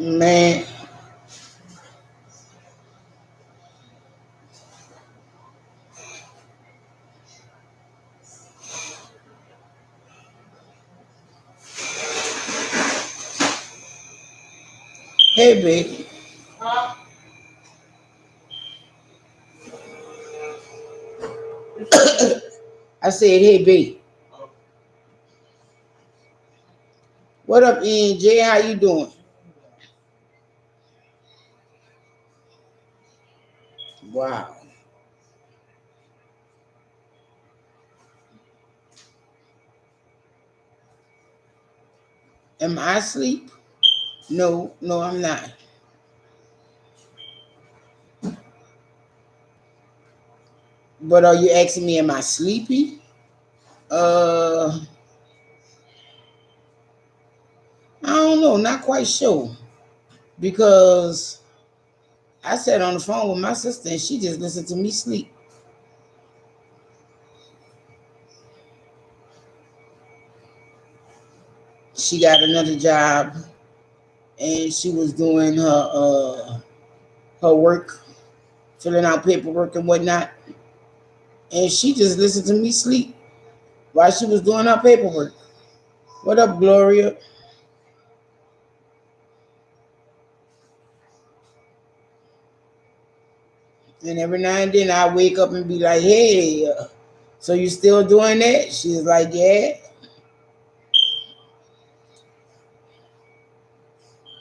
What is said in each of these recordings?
Man, hey, babe. I said, hey, babe. What up, Ian J? How you doing? Wow. Am I asleep? No, no, I'm not. But are you asking me, am I sleepy? Uh, I don't know. Not quite sure. Because I sat on the phone with my sister and she just listened to me sleep. She got another job and she was doing her work, filling out paperwork and whatnot. And she just listened to me sleep while she was doing her paperwork. What up, Gloria? And every now and then I wake up and be like, hey, so you still doing that? She's like, yeah.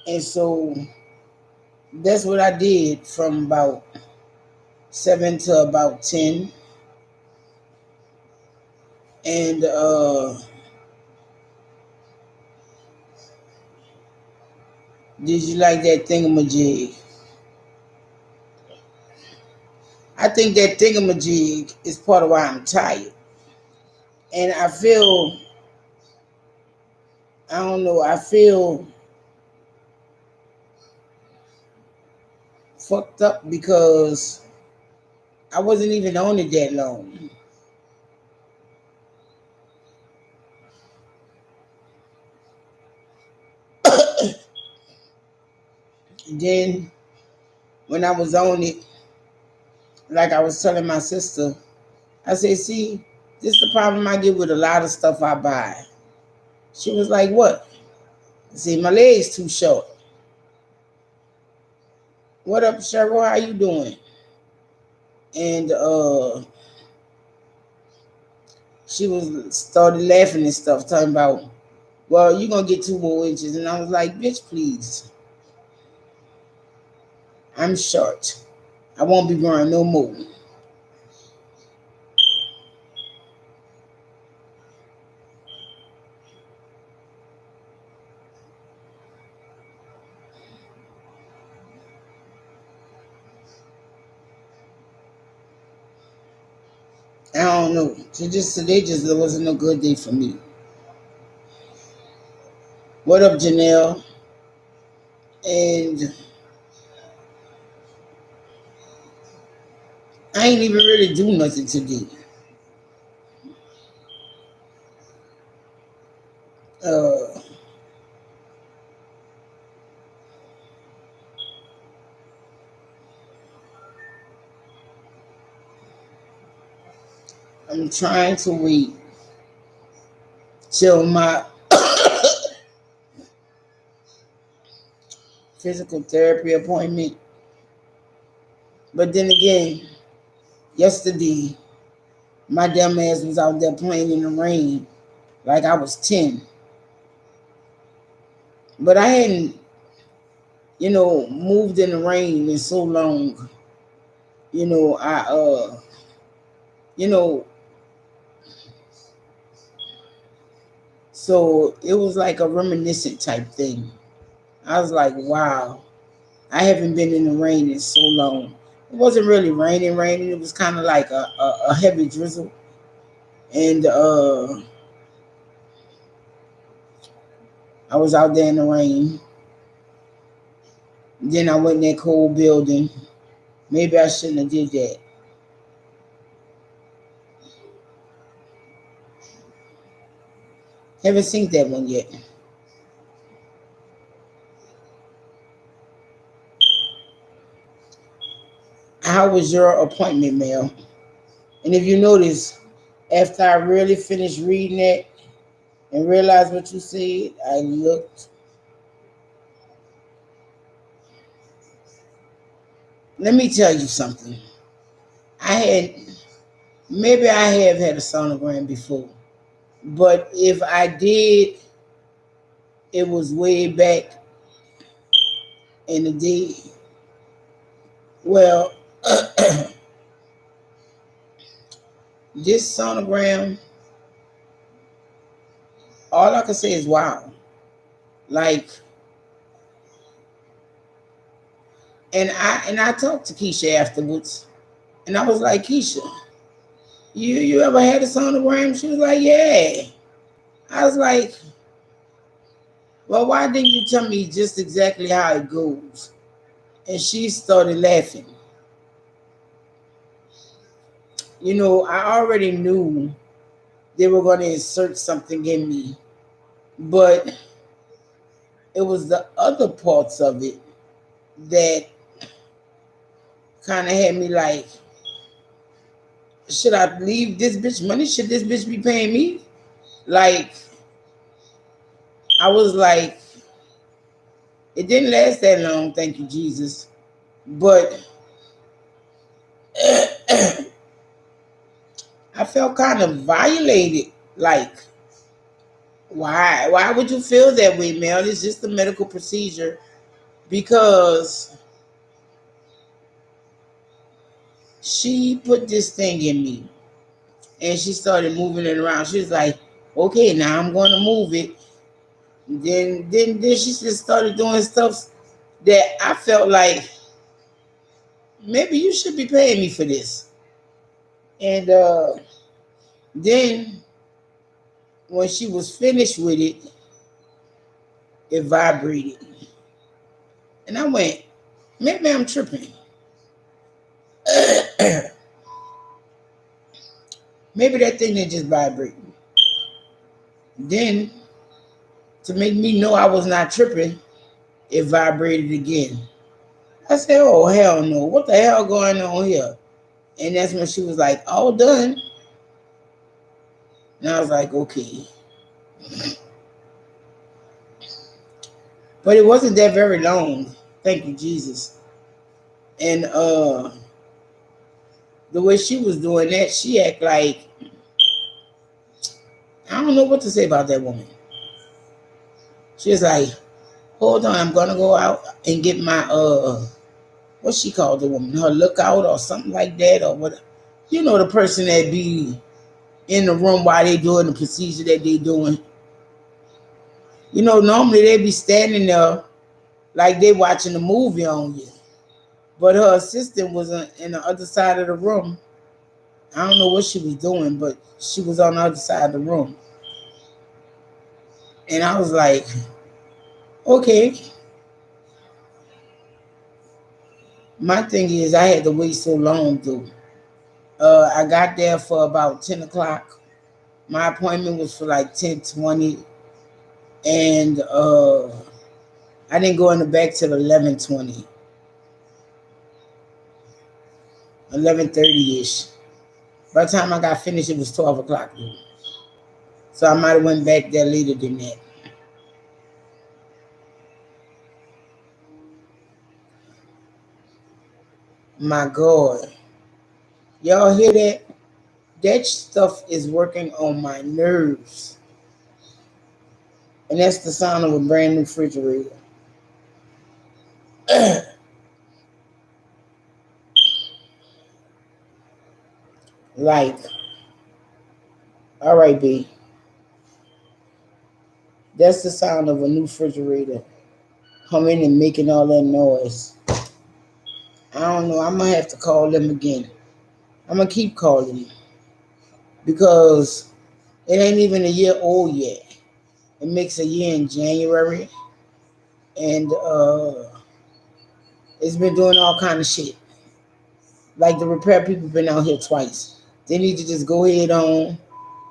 And so that's what I did from about 7 to about 10. And did you like that thingamajig? I think that thingamajig is part of why I'm tired. And I feel, I don't know, I feel fucked up because I wasn't even on it that long. And then when I was on it, like I was telling my sister, I said, see, this is the problem I get with a lot of stuff I buy. She was like, what? I said, my leg's too short. What up, Cheryl? How you doing? And she was started laughing and stuff, talking about, well, you're gonna get 2 more inches. And I was like, bitch, please. I'm short. I won't be growing no more. I don't know. Today just wasn't a good day for me. What up, Janelle? And I ain't even really do nothing today. Uh, I'm trying to wait till my physical therapy appointment. But then again, yesterday, my dumb ass was out there playing in the rain like I was 10. But I hadn't, moved in the rain in so long. You know, I, you know, so it was like a reminiscent type thing. I was like, wow, I haven't been in the rain in so long. It wasn't really raining. It was kind of like a heavy drizzle. And I was out there in the rain. Then I went in that cold building. Maybe I shouldn't have did that. Haven't seen that one yet. How was your appointment, Mel? And if you notice, after I really finished reading it and realized what you said, I looked. Let me tell you something. I had, maybe I have had a sonogram before, but if I did, it was way back in the day. Well, this sonogram, all I can say is wow. Like, and I talked to Keisha afterwards, and I was like, Keisha, you ever had a sonogram? She was like, yeah. I was like, well, why didn't you tell me just exactly how it goes? And she started laughing. You know, I already knew they were going to insert something in me, but it was the other parts of it that kind of had me like, should I leave this bitch money? Should this bitch be paying me? Like, I was like, it didn't last that long, thank you, Jesus. But I felt kind of violated. Like, why? Why would you feel that way, Mel? It's just a medical procedure. Because she put this thing in me and she started moving it around. She was like, okay, now I'm going to move it. Then she just started doing stuff that I felt like maybe you should be paying me for this. And then when she was finished with it, it vibrated. And I went, maybe I'm tripping. Maybe that thing didn't just vibrate. Then, to make me know I was not tripping, it vibrated again. I said, oh, hell no. What the hell going on here? And that's when she was like, all done. And I was like, okay. But it wasn't that very long. Thank you, Jesus. And the way she was doing that, she act like, I don't know what to say about that woman. She was like, hold on, I'm gonna go out and get my what she called the woman, her lookout or something like that, or what, you know, the person that be in the room while they doing the procedure that they doing. You know, normally they be standing there like they watching a movie on you. But her assistant was in the other side of the room. I don't know what she was doing, but she was on the other side of the room. And I was like, okay. My thing is, I had to wait so long, though. I got there for about 10 o'clock. My appointment was for like 10:20. And I didn't go in the back till 11:20. 11:30-ish. By the time I got finished, it was 12 o'clock. Though. So I might have went back there later than that. My God. Y'all hear that? That stuff is working on my nerves. And that's the sound of a brand new refrigerator. Like, all right, B. That's the sound of a new refrigerator coming and making all that noise. I don't know. I'm going to have to call them again. I'm going to keep calling them because it ain't even a year old yet. It makes a year in January. And it's been doing all kind of shit. Like the repair people been out here twice. They need to just go ahead on,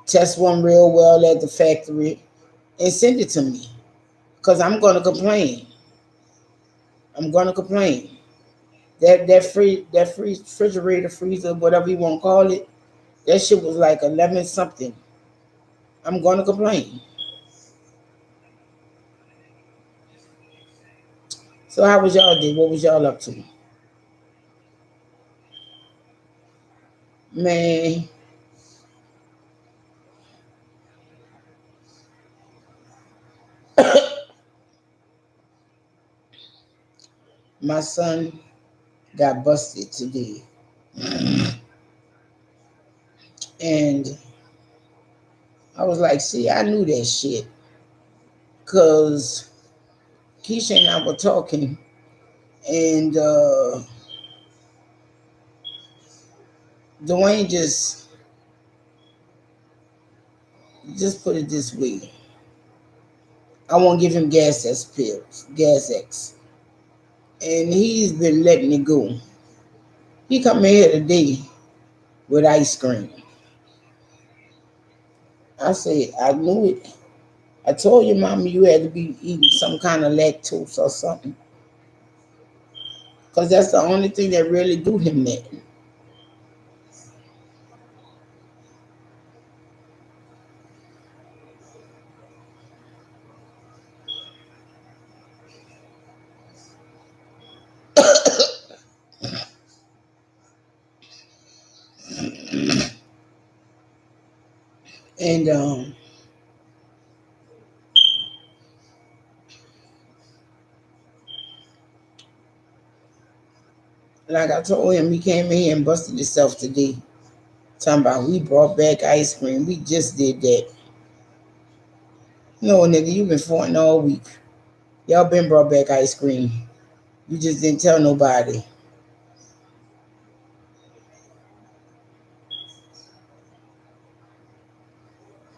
test one real well at the factory, and send it to me. Because I'm going to complain. I'm going to complain. that refrigerator, freezer, whatever you want to call it, that shit was like 11 something. I'm gonna complain. So how was y'all day? What was y'all up to? Man, my son got busted today. And I was like, see, I knew that shit. Cause Keisha and I were talking, and Dwayne just put it this way. I won't give him gas X pills, gas X. And he's been letting it go. He come in here today with ice cream. I said, I knew it. I told your mama you had to be eating some kind of lactose or something. Because that's the only thing that really do him that. And like I told him, he came in here and busted himself today. Talking about we brought back ice cream. We just did that. No, nigga, you been fighting all week. Y'all been brought back ice cream. You just didn't tell nobody.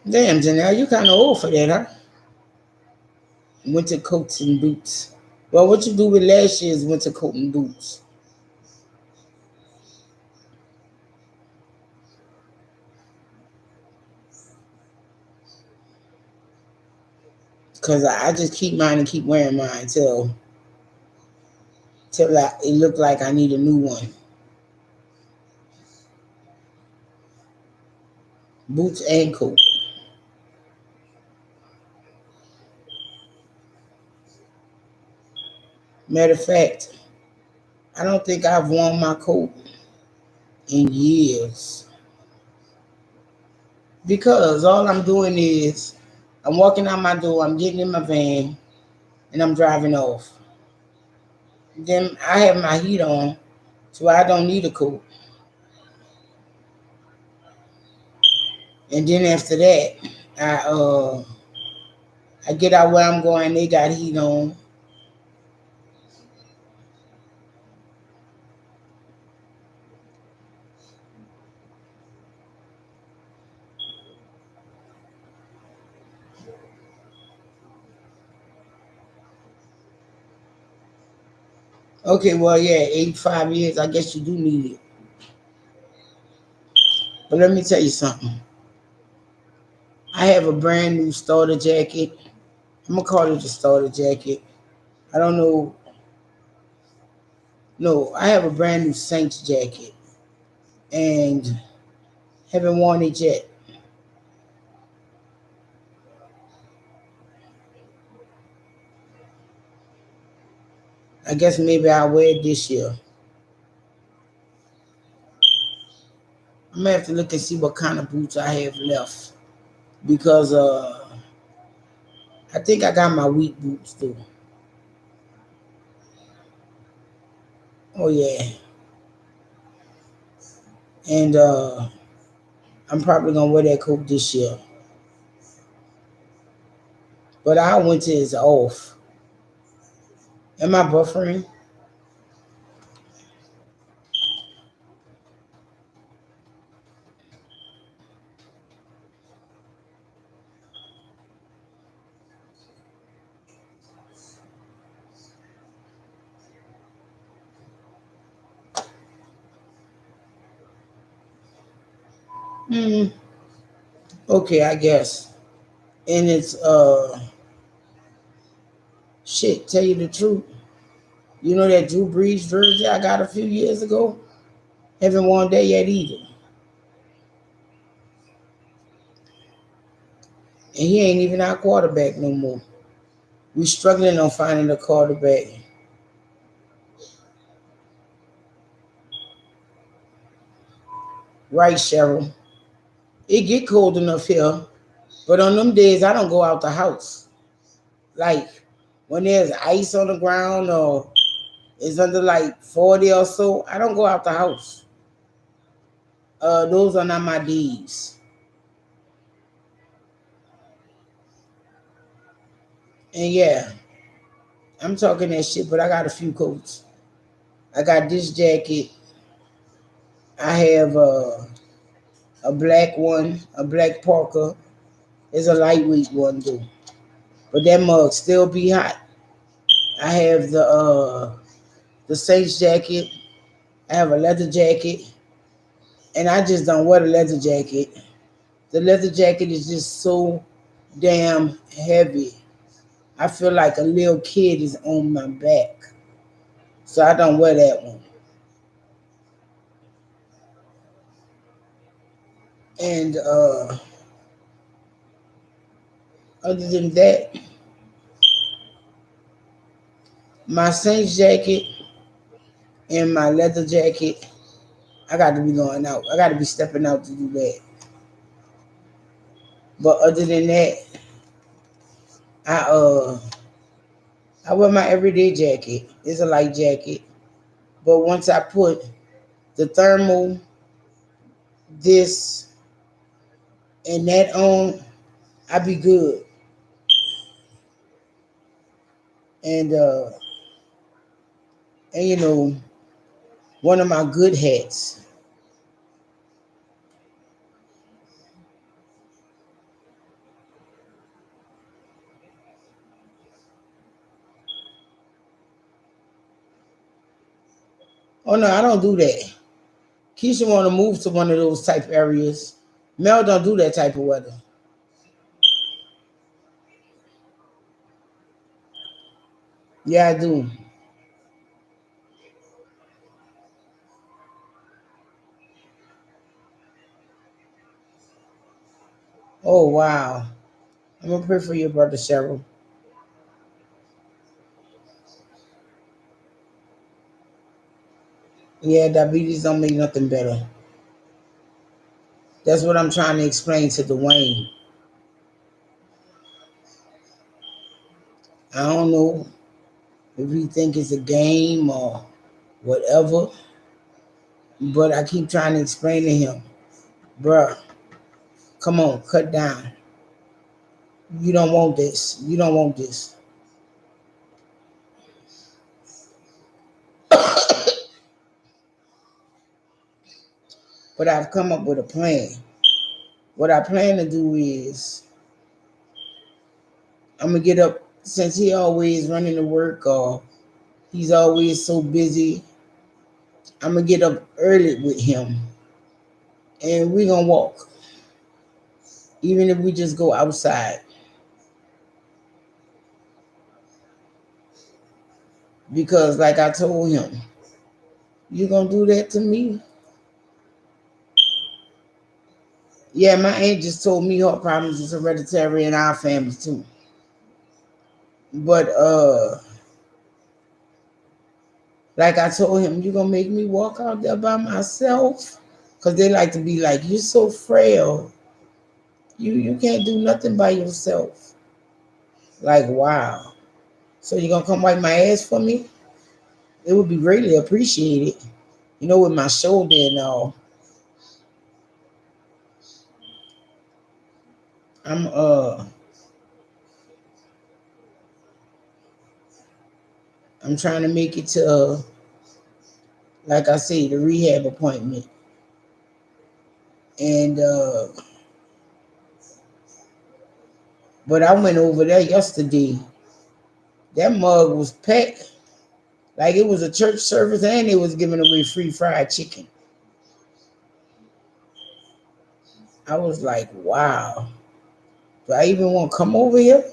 Damn, Janelle, you kind of old for that, huh? Winter coats and boots. Well, what you do with last year's winter coat and boots? Because I just keep mine and keep wearing mine till it look like I need a new one. Boots and coat. Matter of fact, I don't think I've worn my coat in years. Because all I'm doing is I'm walking out my door, I'm getting in my van, and I'm driving off. Then I have my heat on, so I don't need a coat. And then after that, I uh I get out where I'm going, they got heat on. Okay, well yeah, 85 years, I guess you do need it. But let me tell you something. I have a brand new starter jacket. I'm gonna call it a starter jacket. I don't know. No, I have a brand new Saints jacket and haven't worn it yet. I guess maybe I'll wear it this year. I'm gonna have to look and see what kind of boots I have left because I think I got my wheat boots too. Oh yeah, and I'm probably gonna wear that coat this year. But our winter is off. Am I buffering? Hmm. Okay, I guess. And it's shit. Tell you the truth. You know that Drew Brees jersey I got a few years ago? Haven't worn that yet either. And he ain't even our quarterback no more. We struggling on finding a quarterback. Right, Cheryl? It get cold enough here, but on them days I don't go out the house. Like when there's ice on the ground or it's under like 40 or so, I don't go out the house. Those are not my deeds. And yeah, I'm talking that shit, but I got a few coats. I got this jacket. I have a black one, a black Parker. It's a lightweight one though, but that mug still be hot. I have the Saints jacket. I have a leather jacket, and I just don't wear the leather jacket. The leather jacket is just so damn heavy. I feel like a little kid is on my back, so I don't wear that one. And other than that, my Saints jacket and my leather jacket, I got to be going out. I got to be stepping out to do that. But other than that, I uh I wear my everyday jacket. It's a light jacket. But once I put the thermal, this, and that on, I be good. And and you know, one of my good hats. Oh no, I don't do that. Keisha want to move to one of those type areas. Mel don't do that type of weather. Yeah, I do. Oh wow. I'm gonna pray for your brother Cheryl. Yeah, diabetes don't make nothing better. That's what I'm trying to explain to Dwayne. I don't know if he think it's a game or whatever, but I keep trying to explain to him, bruh, come on, cut down. You don't want this. You don't want this. But I've come up with a plan. What I plan to do is I'm gonna get up since he always running to work or he's always so busy. I'm gonna get up early with him and we're gonna walk. Even if we just go outside. Because like I told him, you gonna do that to me? Yeah, my aunt just told me heart problems is hereditary in our family too. But like I told him, you gonna make me walk out there by myself? Cause they like to be like, you're so frail. You can't do nothing by yourself. Like, wow. So you gonna come wipe my ass for me? It would be greatly appreciated. You know, with my shoulder and all. I'm I'm trying to make it to like I say, the rehab appointment. And but I went over there yesterday. That mug was packed like it was a church service and they was giving away free fried chicken. I was like, wow. Do I even want to come over here?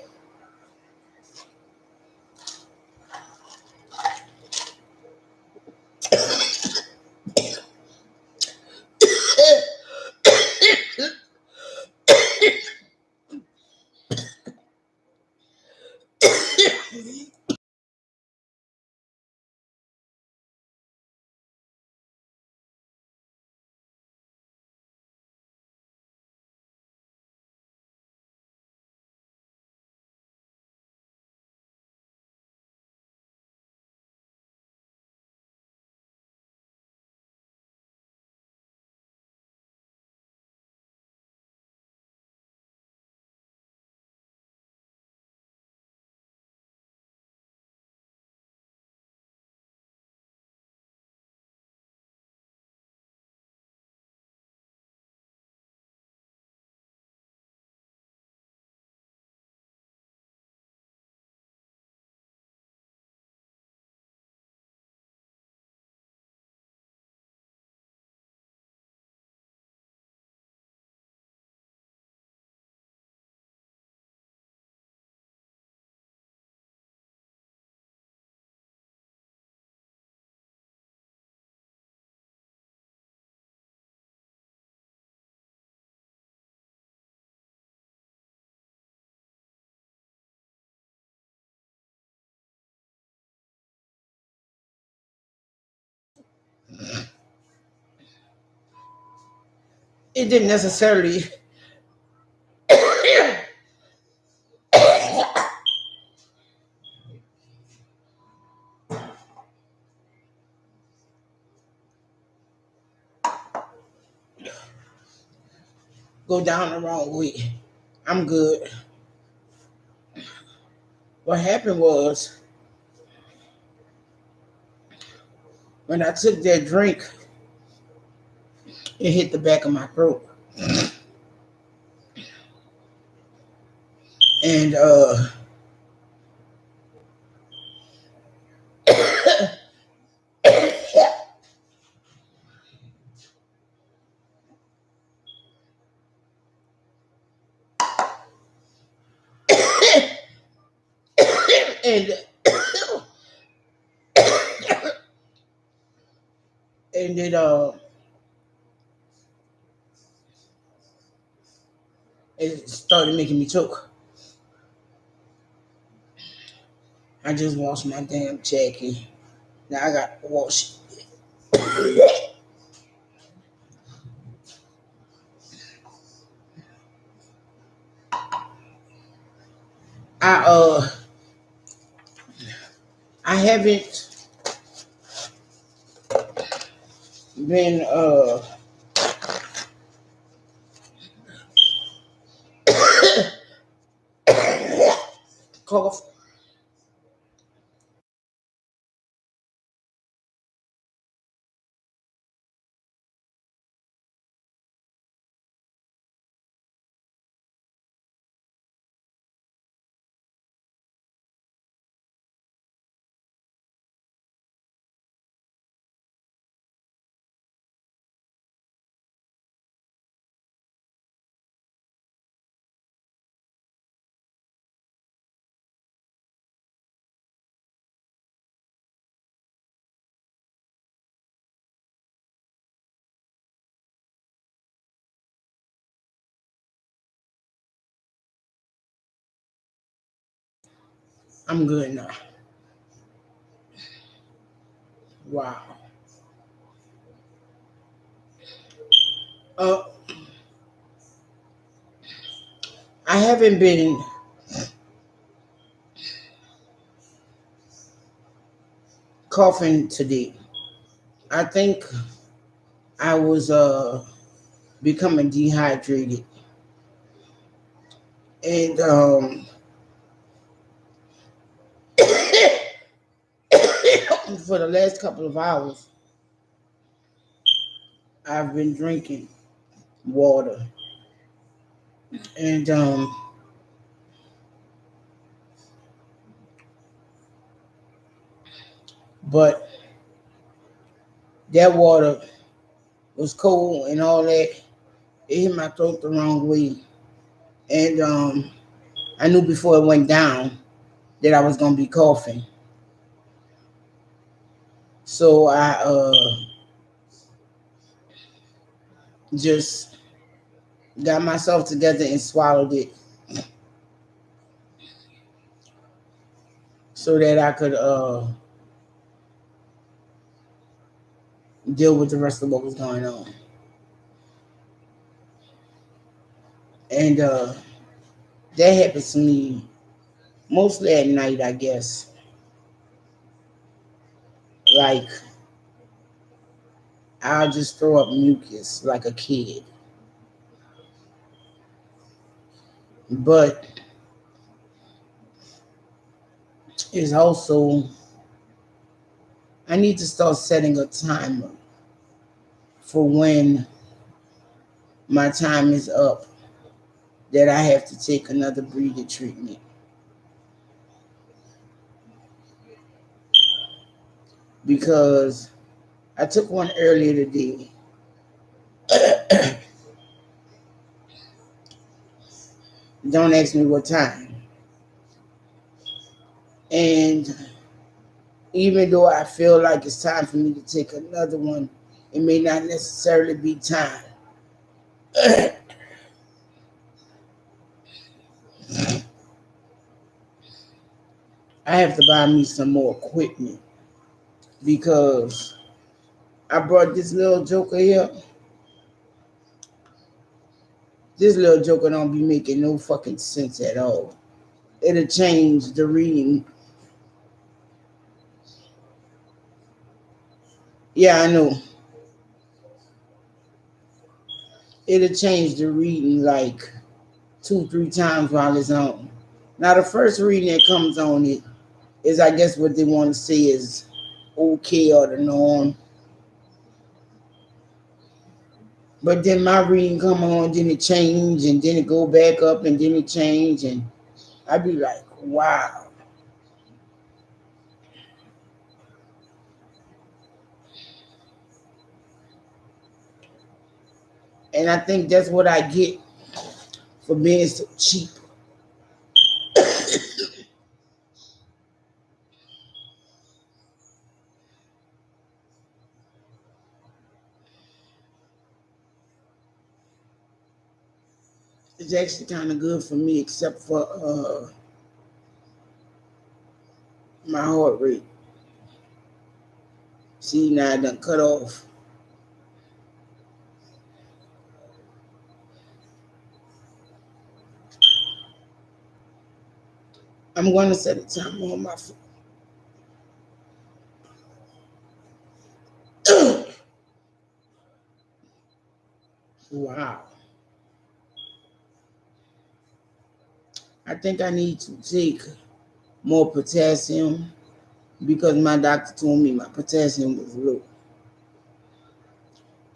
it didn't necessarily go down the wrong way. I'm good. What happened was when I took that drink, it hit the back of my throat. And and and it started making me choke. I just washed my damn jacket. Now I got to wash it. I I haven't been cough. I'm good now. Wow. Uh, I haven't been coughing today. I think I was becoming dehydrated, and for the last couple of hours, I've been drinking water, and but that water was cold and all that. It hit my throat the wrong way, and I knew before it went down that I was gonna be coughing. So I just got myself together and swallowed it so that I could deal with the rest of what was going on. And that happens to me mostly at night, I guess. Like I'll just throw up mucus like a kid. But it's also I need to start setting a timer for when my time is up that I have to take another breathing treatment because I took one earlier today. Don't ask me what time. And even though I feel like it's time for me to take another one, it may not necessarily be time. I have to buy me some more equipment because I brought this little joker here. This little joker don't be making no fucking sense at all. It'll change the reading. Yeah, I know. It'll change the reading like 2, 3 times while it's on. Now the first reading that comes on it is, I guess, what they want to say is okay or the norm. But then my reading come on, then it change, and then it go back up, and then it change, and I be like, wow. And I think that's what I get for being so cheap. It's actually kind of good for me, except for my heart rate. See, now I done cut off. I'm going to set a timer on my phone. Wow. I think I need to take more potassium because my doctor told me my potassium was low.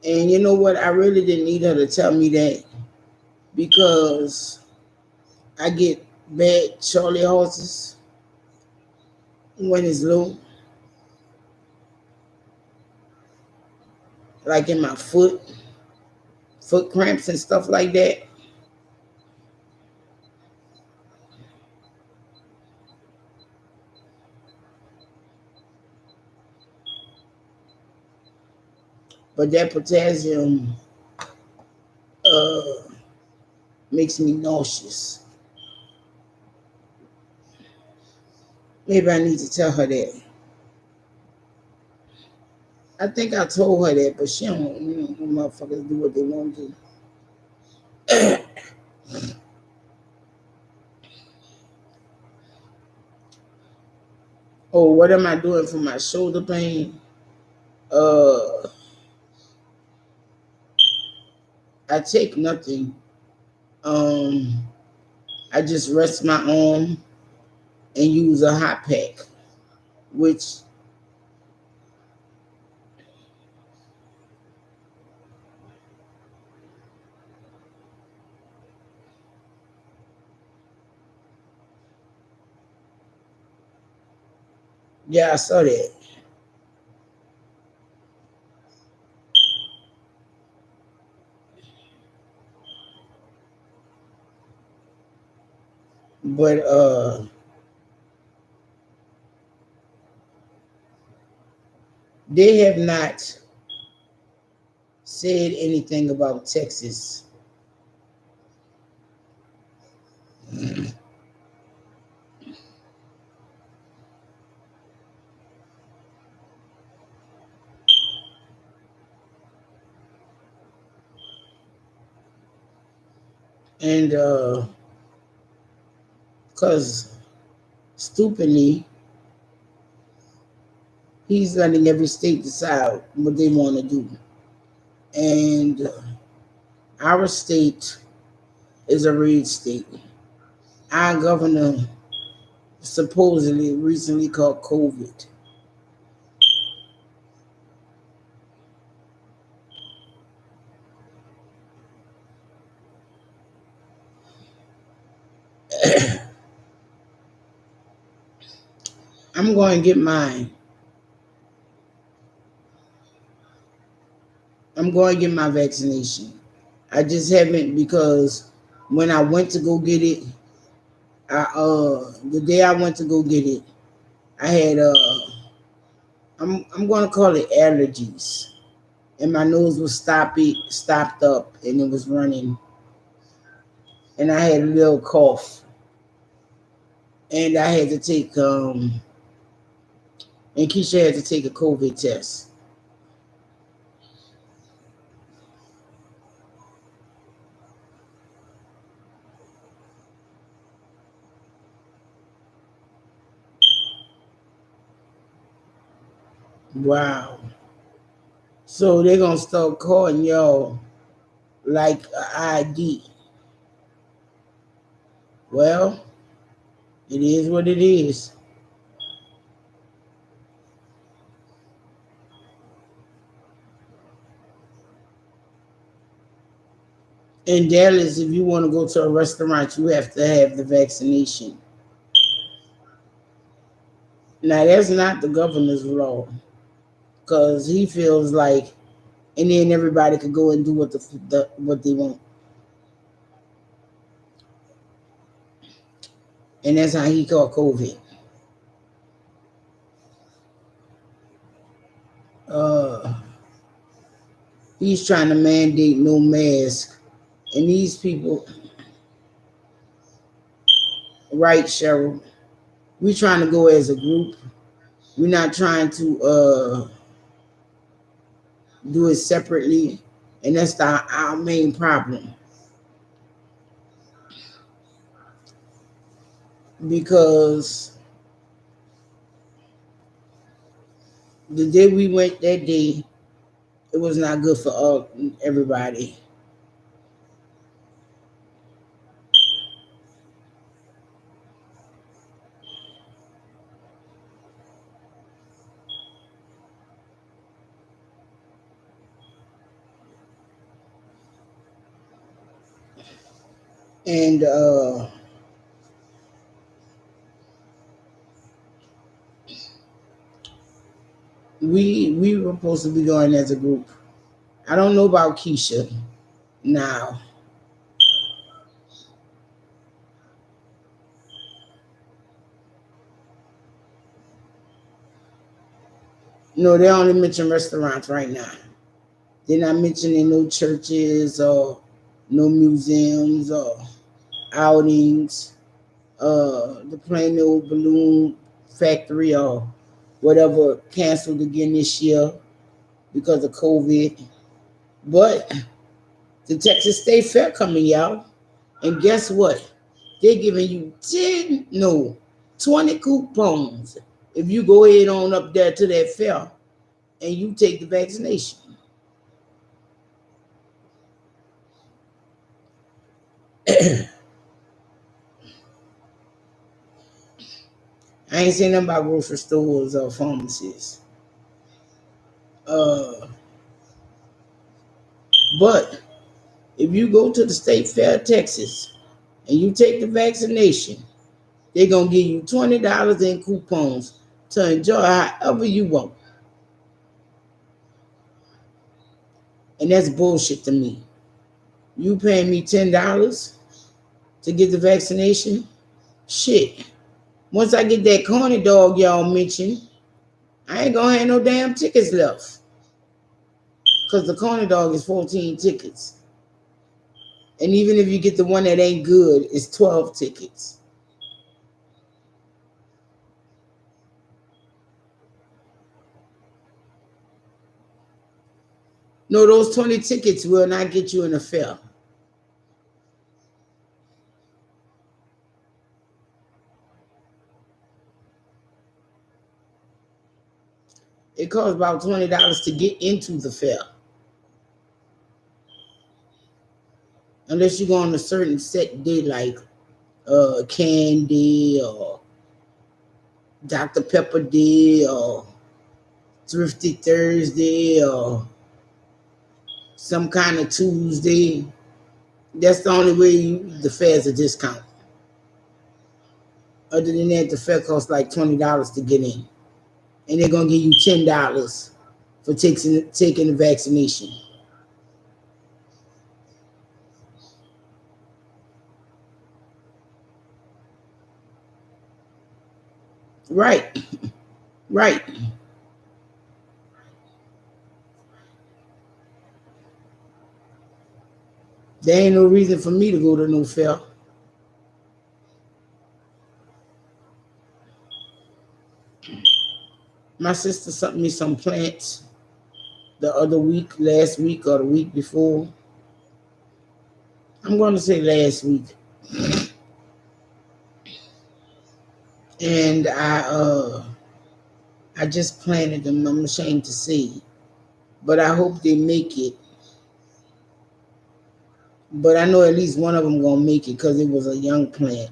And you know what? I really didn't need her to tell me that because I get bad Charlie horses when it's low, like in my foot cramps and stuff like that. But that potassium uh, makes me nauseous. Maybe I need to tell her that. I think I told her that, but she don't. Motherfuckers do what they want to do. Oh, what am I doing for my shoulder pain? Uh, I take nothing. Um, I just rest my arm and use a hot pack, which, yeah, I saw that. But they have not said anything about Texas. And because stupidly, he's letting every state decide what they want to do. And our state is a red state. Our governor supposedly recently caught COVID. I'm going to get mine. I'm going to get my vaccination. I just haven't because when I went to go get it, the day I went to go get it, I had I'm going to call it allergies, and my nose was stopped up, and it was running, and I had a little cough, and I had to take and Keisha had to take a COVID test. Wow. So they're gonna start calling y'all like a ID. Well, it is what it is. In Dallas, if you want to go to a restaurant, you have to have the vaccination. Now that's not the governor's law, because he feels like, and then everybody could go and do what they want, and that's how he caught COVID. Uh, he's trying to mandate no mask, and these people, right, Cheryl? We trying to go as a group. We're not trying to do it separately, and that's our main problem. Because the day we went that day, it was not good for everybody. And we were supposed to be going as a group. I don't know about Keisha now. No, they only mention restaurants right now. They're not mentioning no churches or no museums or outings. The plain old balloon factory or whatever canceled again this year because of COVID. But the Texas State Fair coming, y'all. And guess what? They're giving you 10, no, 20 coupons if you go ahead on up there to that fair and you take the vaccination. I ain't saying nothing about grocery stores or pharmacies. Uh, but if you go to the State Fair of Texas and you take the vaccination, they're going to give you $20 in coupons to enjoy however you want. And that's bullshit to me. You paying me $10 to get the vaccination? Shit. Once I get that corny dog y'all mentioned, I ain't gonna have no damn tickets left. Because the corny dog is 14 tickets. And even if you get the one that ain't good, it's 12 tickets. No, those 20 tickets will not get you in the fair. It costs about $20 to get into the fair. Unless you go on a certain set day like Candy or Dr. Pepper Day or Thrifty Thursday or some kind of Tuesday. That's the only way the fair's a discount. Other than that, the fair costs like $20 to get in. And they're gonna give you $10 for taking the vaccination. Right, right. There ain't no reason for me to go to no fair. My sister sent me some plants the other week, last week or the week before. I'm going to say last week. And I I just planted them. I'm ashamed to say, but I hope they make it. But I know at least one of them gonna make it because it was a young plant,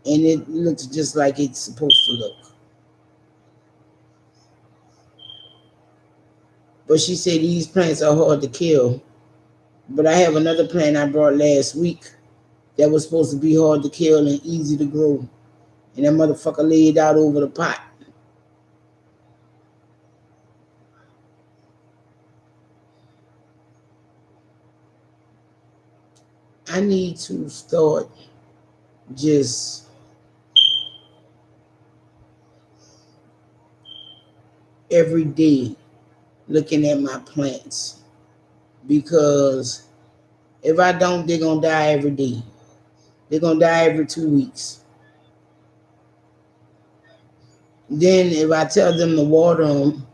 and it looks just like it's supposed to look. But she said these plants are hard to kill. But I have another plant I brought last week that was supposed to be hard to kill and easy to grow, and that motherfucker laid out over the pot. I need to start just every day looking at my plants because if I don't, they're gonna die every day. They're gonna die every 2 weeks. Then if I tell them to water them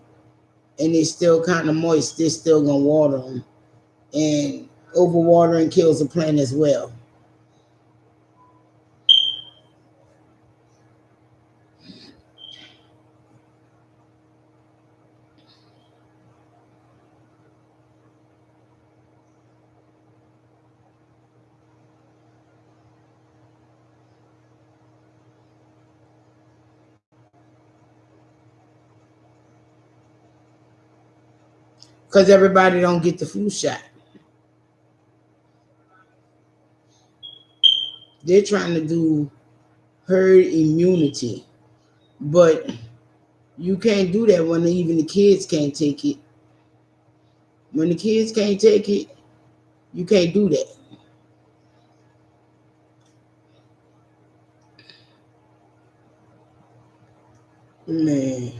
and they still kind of moist, they're still gonna water them. And overwatering kills the plant as well. Because everybody don't get the flu shot. They're trying to do herd immunity, but you can't do that when even the kids can't take it. When the kids can't take it, you can't do that. Man,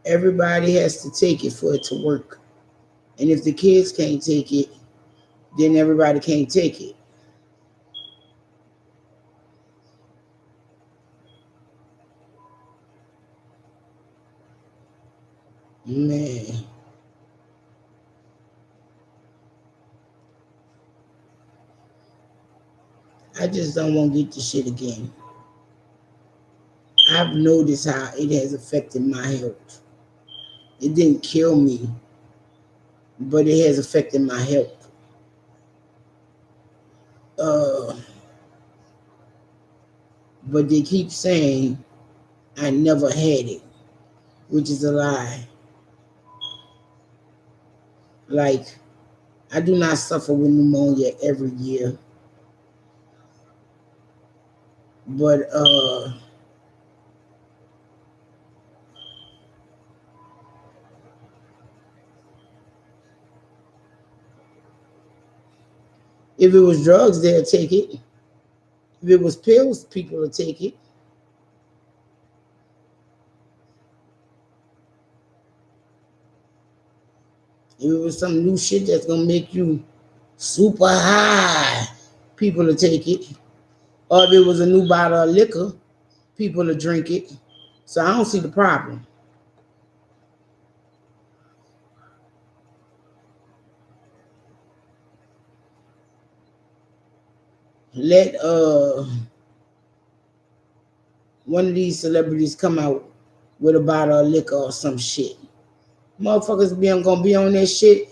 everybody has to take it for it to work. And if the kids can't take it, then everybody can't take it. Man, I just don't want to get the shit again. I've noticed how it has affected my health. It didn't kill me, but it has affected my health. Uh, but they keep saying I never had it, which is a lie. Like, I do not suffer with pneumonia every year, but if it was drugs, they'll take it. If it was pills, people would take it. If it was some new shit that's gonna make you super high, people will take it. Or if it was a new bottle of liquor, people will drink it. So I don't see the problem. Let one of these celebrities come out with a bottle of liquor or some shit. Motherfuckers gonna be on that shit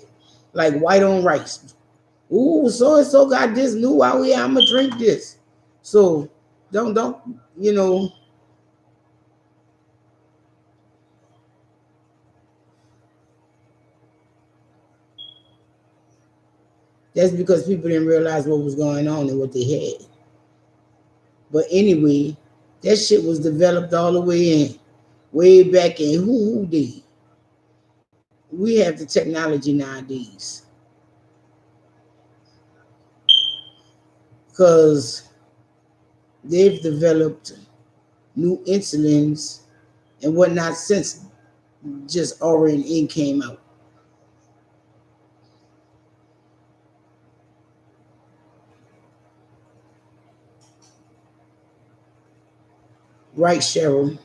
like white on rice. Ooh, so and so got this new out here. I'ma drink this. So don't you know? That's because people didn't realize what was going on and what they had. But anyway, that shit was developed all the way back in who did. We have the technology nowadays because they've developed new insulins and whatnot since just RNA came out. Right, Cheryl?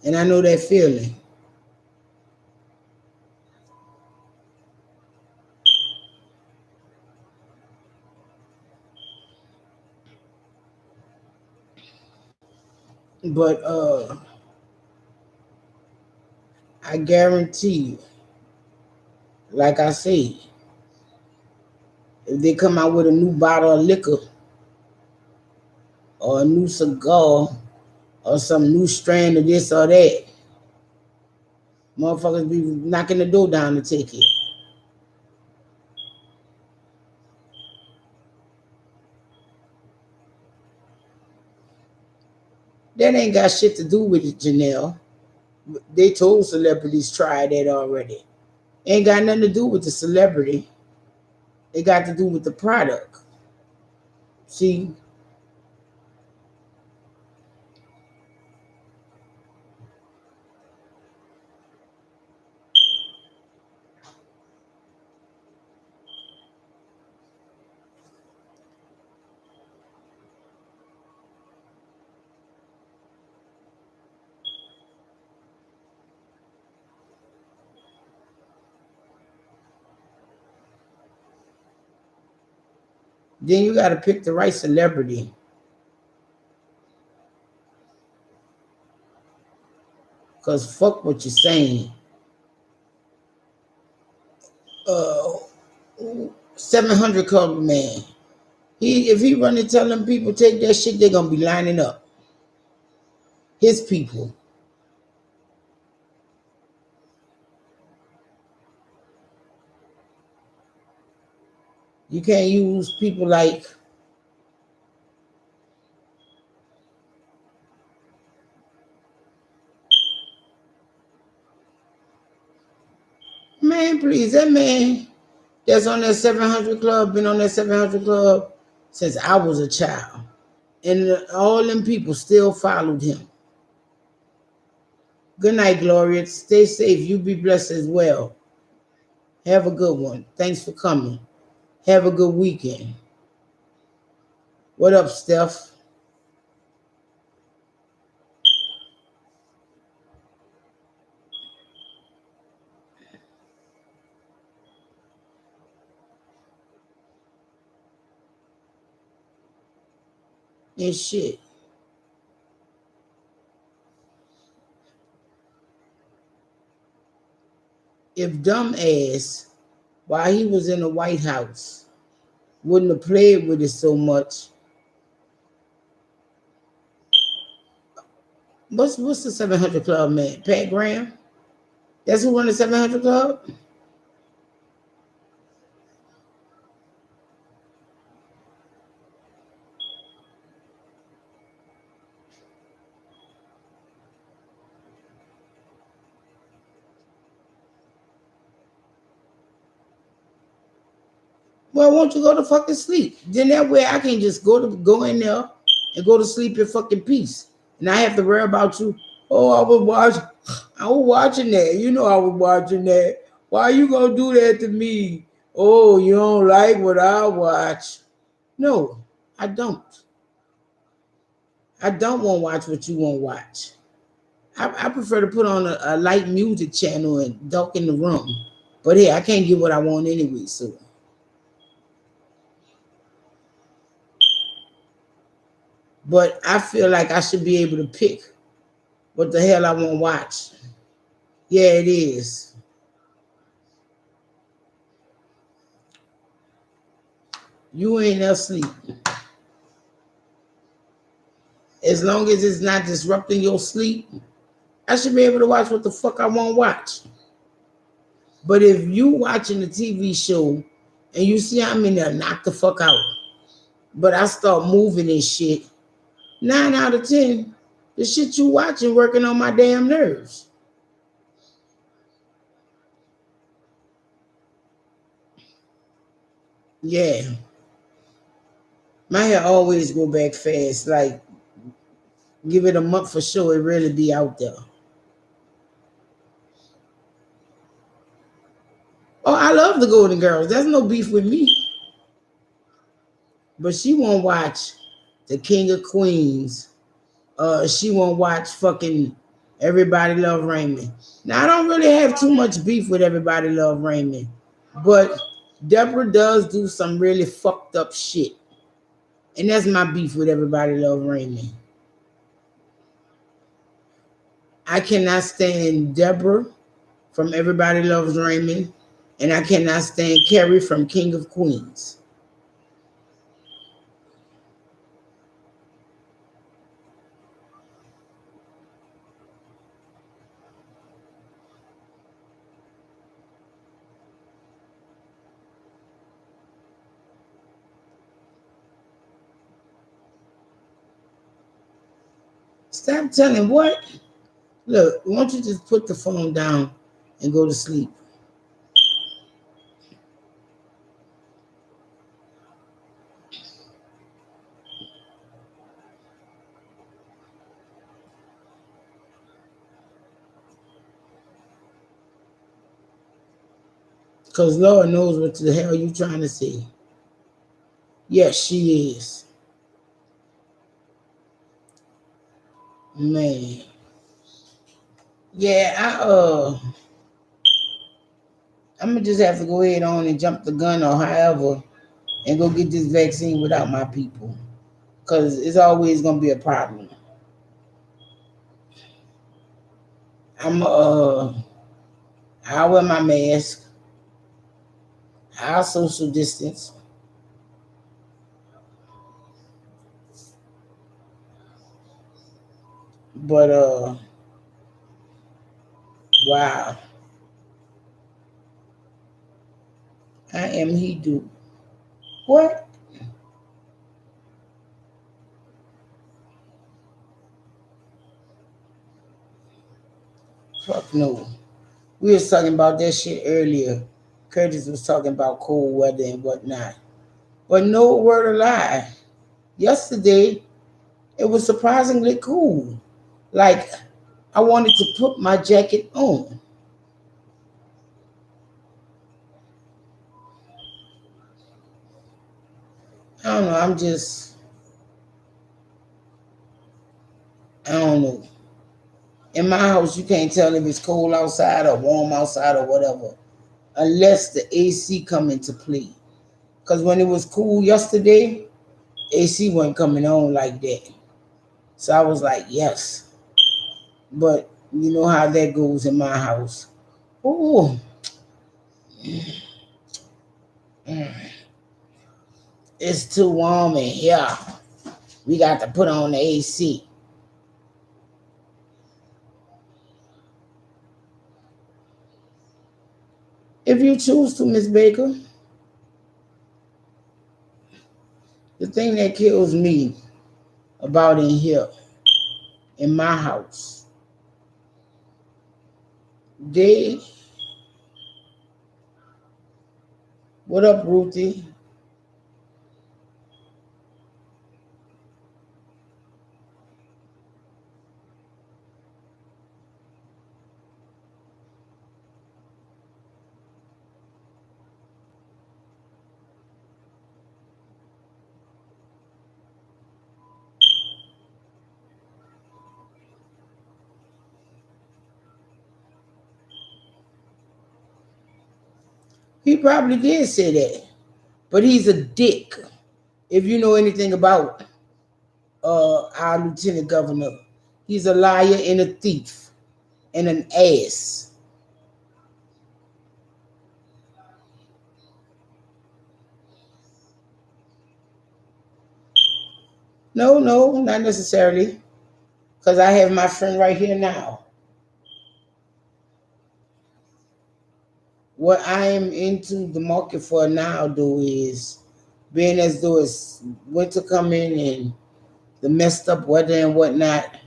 And I know that feeling. But I guarantee you, like I said, if they come out with a new bottle of liquor or a new cigar or some new strand of this or that, motherfuckers be knocking the door down to take it. That ain't got shit to do with it, Janelle. They told celebrities try that already. Ain't got nothing to do with the celebrity. It got to do with the product. See, then you got to pick the right celebrity. Cause fuck what you're saying. Uh, 700 Club man. If he running telling people take that shit, they're gonna be lining up. His people. You can't use people like man, please, that man that's on that 700 Club, been on that 700 Club since I was a child. And all them people still followed him. Good night, Gloria. Stay safe. You be blessed as well. Have a good one. Thanks for coming. Have a good weekend. What up, Steph? And shit. If dumbass, while he was in the White House, wouldn't have played with it so much. What's the 700 Club man? Pat Graham? That's who won the 700 Club? Well, won't you go to fucking sleep? Then that way I can just go in there and go to sleep in fucking peace. And I have to worry about you. Oh, I was watching that. You know I was watching that. Why you gonna do that to me? Oh, you don't like what I watch. No, I don't. I don't want to watch what you want to watch. I prefer to put on a light music channel and dark in the room. But hey, I can't get what I want anyway, so. But I feel like I should be able to pick what the hell I want to watch. Yeah, it is. You ain't asleep. As long as it's not disrupting your sleep, I should be able to watch what the fuck I want to watch. But if you watching a TV show and you see I'm in there, knock the fuck out. But I start moving and shit, 9 out of 10, the shit you watching working on my damn nerves. Yeah. My hair always go back fast. Like, give it a month for sure, it really be out there. Oh, I love the Golden Girls. There's no beef with me. But she won't watch the King of Queens. She won't watch fucking Everybody Love Raymond. Now I don't really have too much beef with Everybody Love Raymond, but Deborah does do some really fucked up shit, and that's my beef with Everybody Love Raymond. I cannot stand Deborah from Everybody Loves Raymond, and I cannot stand Carrie from King of Queens. Stop telling what? Look, why don't you just put the phone down and go to sleep? Because Lord knows what the hell you trying to say. Yes, she is. Man. Yeah, I'm gonna just have to go ahead on and jump the gun or however and go get this vaccine without my people. Cause it's always gonna be a problem. I'm I'll wear my mask, I'll social distance. But wow. I am he do. What? Fuck no. We was talking about that shit earlier. Curtis was talking about cold weather and whatnot. But no word of lie. Yesterday, it was surprisingly cool. Like, I wanted to put my jacket on. I don't know. I don't know. In my house, you can't tell if it's cold outside or warm outside or whatever, unless the AC come into play. Because when it was cool yesterday, AC wasn't coming on like that. So I was like, yes. But you know how that goes in my house. Ooh, it's too warm in here. We got to put on the AC. If you choose to, Miss Baker, the thing that kills me about in here, in my house, they, what up, Ruthie? He probably did say that, but he's a dick. If you know anything about our lieutenant governor, he's a liar and a thief and an ass. No, no, not necessarily, because I have my friend right here now. What I am into the market for now, though, is being as though it's winter coming and the messed up weather and whatnot.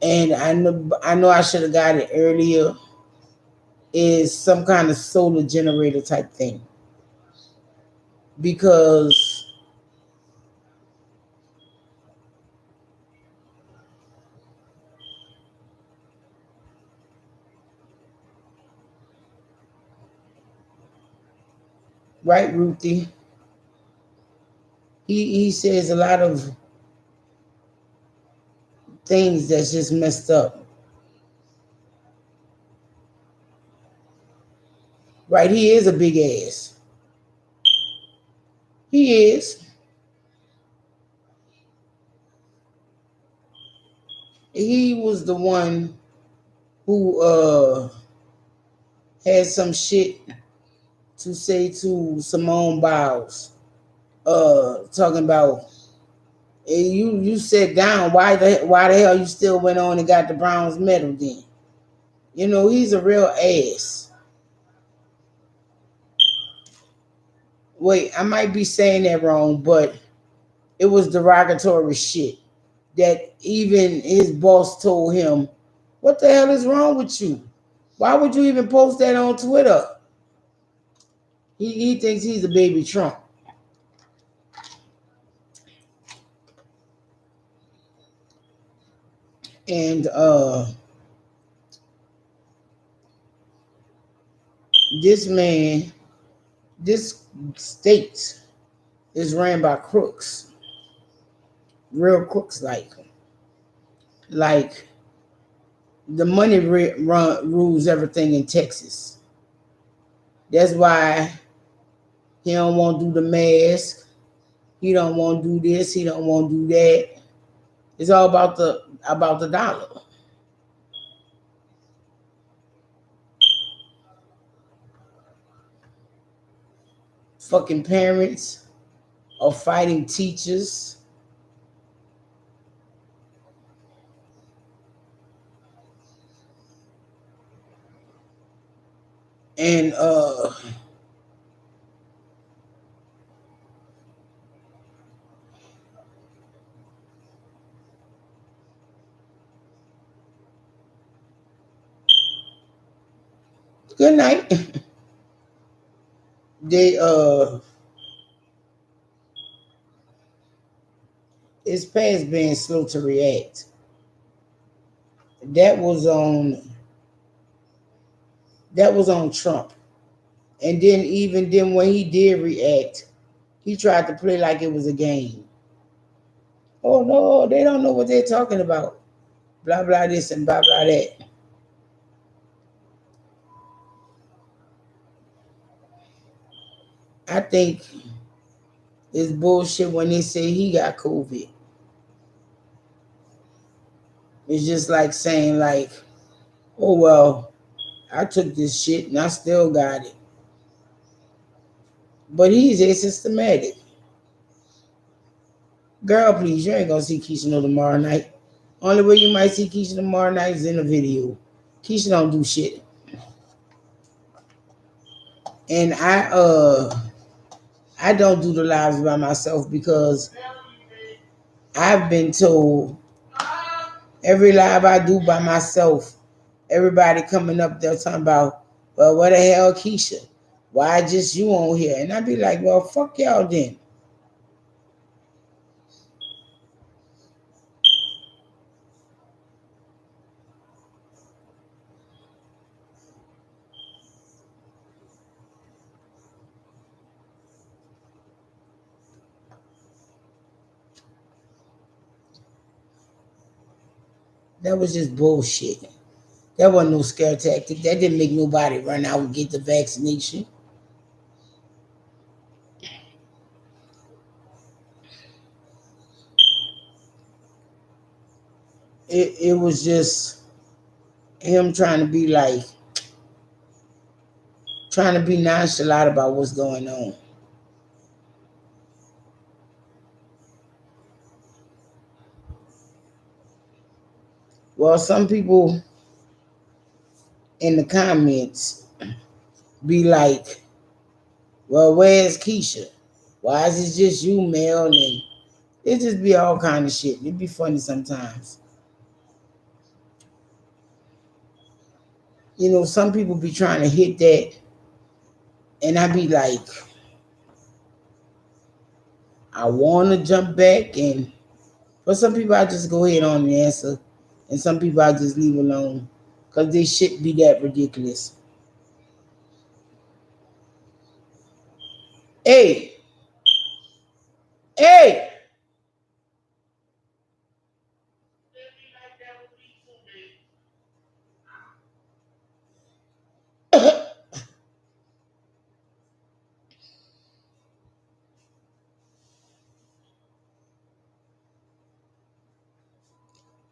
And I know I should have got it earlier. Is some kind of solar generator type thing because right, Ruthie, he says a lot of things that's just messed up. Right, he is a big ass. He is. He was the one who had some shit to say to Simone Biles, talking about, hey, you sit down. Why the hell you still went on and got the bronze medal then? You know, he's a real ass. Wait, I might be saying that wrong, but it was derogatory shit that even his boss told him, what the hell is wrong with you? Why would you even post that on Twitter? He thinks he's a baby Trump. And this man, this state is ran by crooks, real crooks, like the money rules everything in Texas. That's why he don't want to do the mask. He don't want to do this. He don't want to do that. It's all about the dollar. Fucking parents are fighting teachers. And good night. They it's past being slow to react. That was on Trump. And then even then when he did react, he tried to play like it was a game. Oh no, they don't know what they're talking about. Blah blah this and blah blah that. I think it's bullshit when they say he got COVID. It's just like saying like, oh well, I took this shit and I still got it. But he's asymptomatic. Girl, please, you ain't gonna see Keisha no tomorrow night. Only way you might see Keisha tomorrow night is in a video. Keisha don't do shit. And I don't do the lives by myself because I've been told every live I do by myself, everybody coming up there talking about, well, what the hell, Keisha? Why just you on here? And I'd be like, well, fuck y'all then. That was just bullshit. That wasn't no scare tactic. That didn't make nobody run out and get the vaccination. It was just him trying to be nonchalant about what's going on. Well, some people in the comments be like, well, where's Keisha? Why is it just you, Mel? And it just be all kind of shit. It'd be funny sometimes. You know, some people be trying to hit that, and I be like, I want to jump back, and for some people, I just go ahead on and answer, and some people I just leave alone because they shit be that ridiculous. Hey, hey.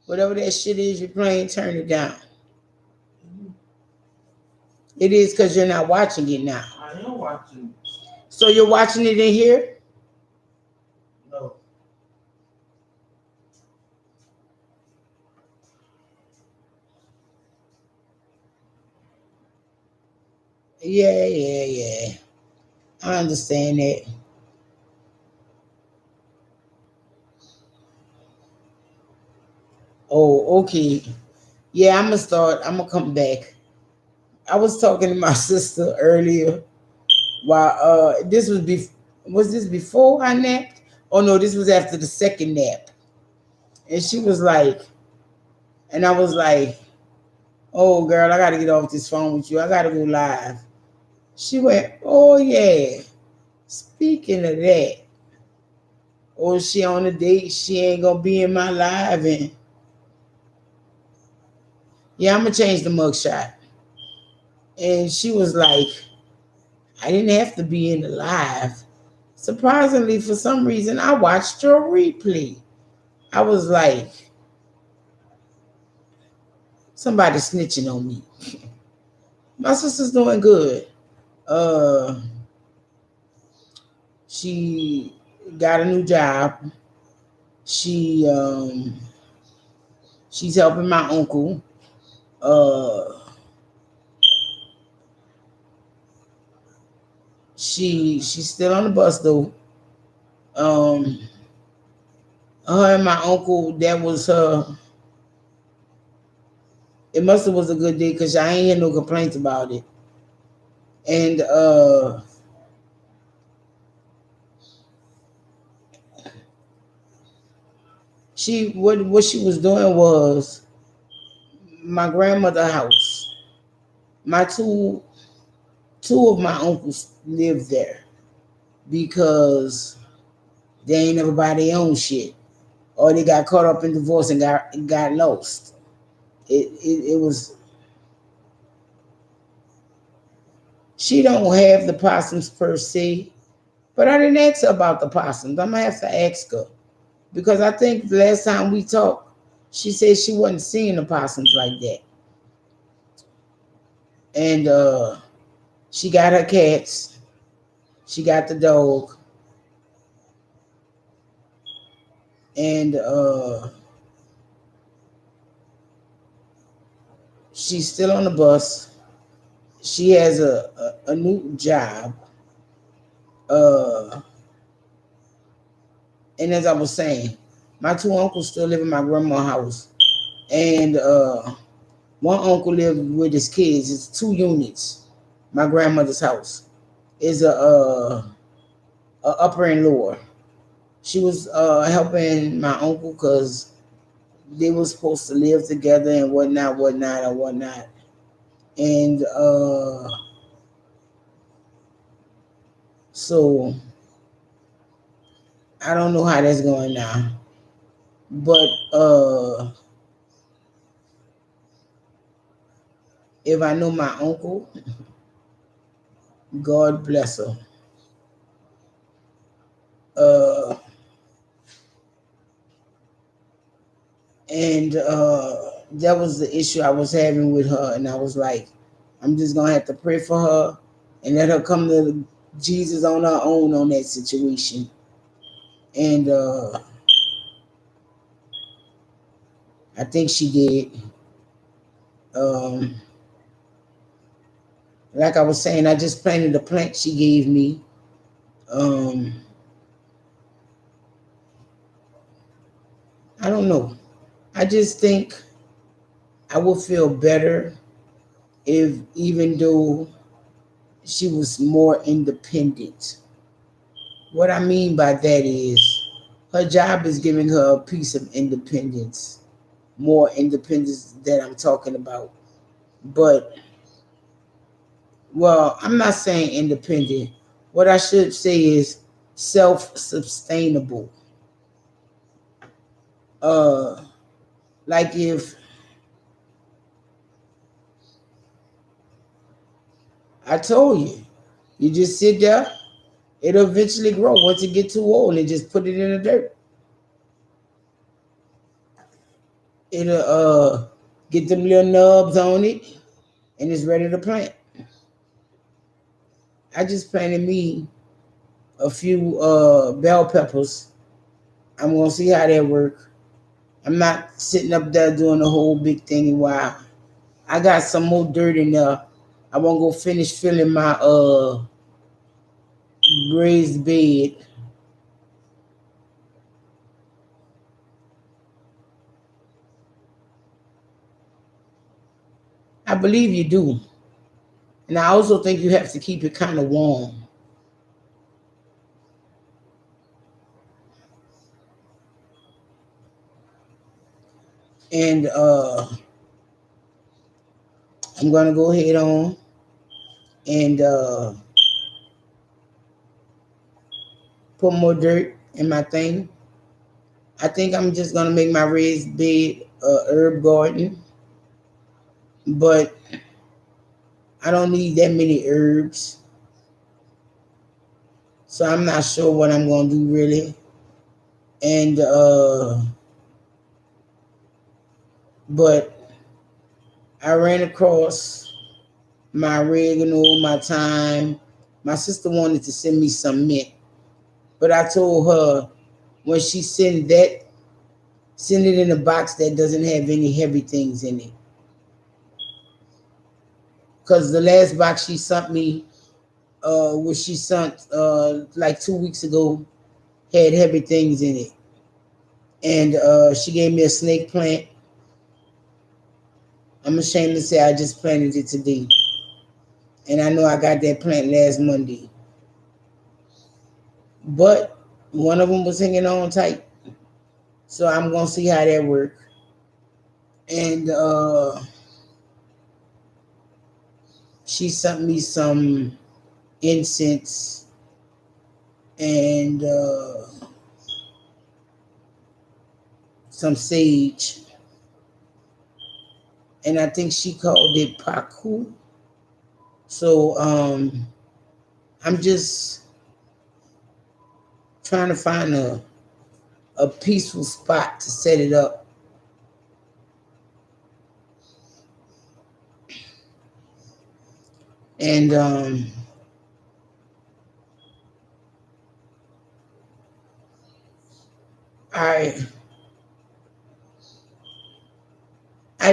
Whatever that shit is you're playing, turn it down. It is because you're not watching it now. I am watching. So you're watching it in here? No. Yeah, yeah, yeah. I understand that. Oh, okay. Yeah, I'm gonna start. I'm gonna come back. I was talking to my sister earlier while this was this before I napped? Oh no, this was after the second nap. And she was like, and I was like, oh girl, I gotta get off this phone with you. I gotta go live. She went, oh yeah. Speaking of that, oh she on a date, she ain't gonna be in my live and yeah, I'm gonna change the mugshot. And she was like, I didn't have to be in the live. Surprisingly, for some reason, I watched your replay. I was like, somebody snitching on me. My sister's doing good. Uh, she got a new job. She she's helping my uncle. Uh, she's still on the bus though. Um, her and my uncle, that was her. It must have was a good day because I ain't hear no complaints about it. And she what she was doing was my grandmother's house. My two of my uncles lived there because they ain't never buy their own shit, or they got caught up in divorce and got lost. It was she don't have the possums per se, but I didn't ask her about the possums. I'm gonna have to ask her because I think the last time we talked, she said she wasn't seeing the possums like that, and she got her cats, she got the dog, and she's still on the bus. She has a new job. Uh, and as I was saying, my two uncles still live in my grandma's house. And one uncle lived with his kids. It's 2 units. My grandmother's house is a upper and lower. She was helping my uncle because they were supposed to live together and whatnot, whatnot, and whatnot. And so I don't know how that's going now. But if I know my uncle, God bless her. Uh, and that was the issue I was having with her. And I was like, I'm just gonna have to pray for her and let her come to Jesus on her own on that situation. And I think she did. Um, like I was saying, I just planted the plant she gave me. Um, I don't know. I just think I would feel better if, even though she was more independent. What I mean by that is her job is giving her a piece of independence, more independence that I'm talking about. But, well, I'm not saying independent. What I should say is self sustainable. Uh, like if I told you, you just sit there, it'll eventually grow. Once it get too old, and just put it in the dirt. It'll get them little nubs on it, and it's ready to plant. I just planted me a few bell peppers. I'm gonna see how they work. I'm not sitting up there doing the whole big thing while I got some more dirt in there. I won't go finish filling my raised bed. I believe you do. And I also think you have to keep it kind of warm. And I'm gonna go ahead on and put more dirt in my thing. I think I'm just gonna make my raised bed herb garden, but I don't need that many herbs, so I'm not sure what I'm gonna do really. And but I ran across my oregano, my thyme. My sister wanted to send me some mint, but I told her when she send that, send it in a box that doesn't have any heavy things in it. Because the last box she sent me, which she sent like 2 weeks ago, had heavy things in it. And she gave me a snake plant. I'm ashamed to say I just planted it today. And I know I got that plant last Monday. But one of them was hanging on tight. So I'm going to see how that works. And she sent me some incense and some sage. And I think she called it Paku. So I'm just trying to find a peaceful spot to set it up. And I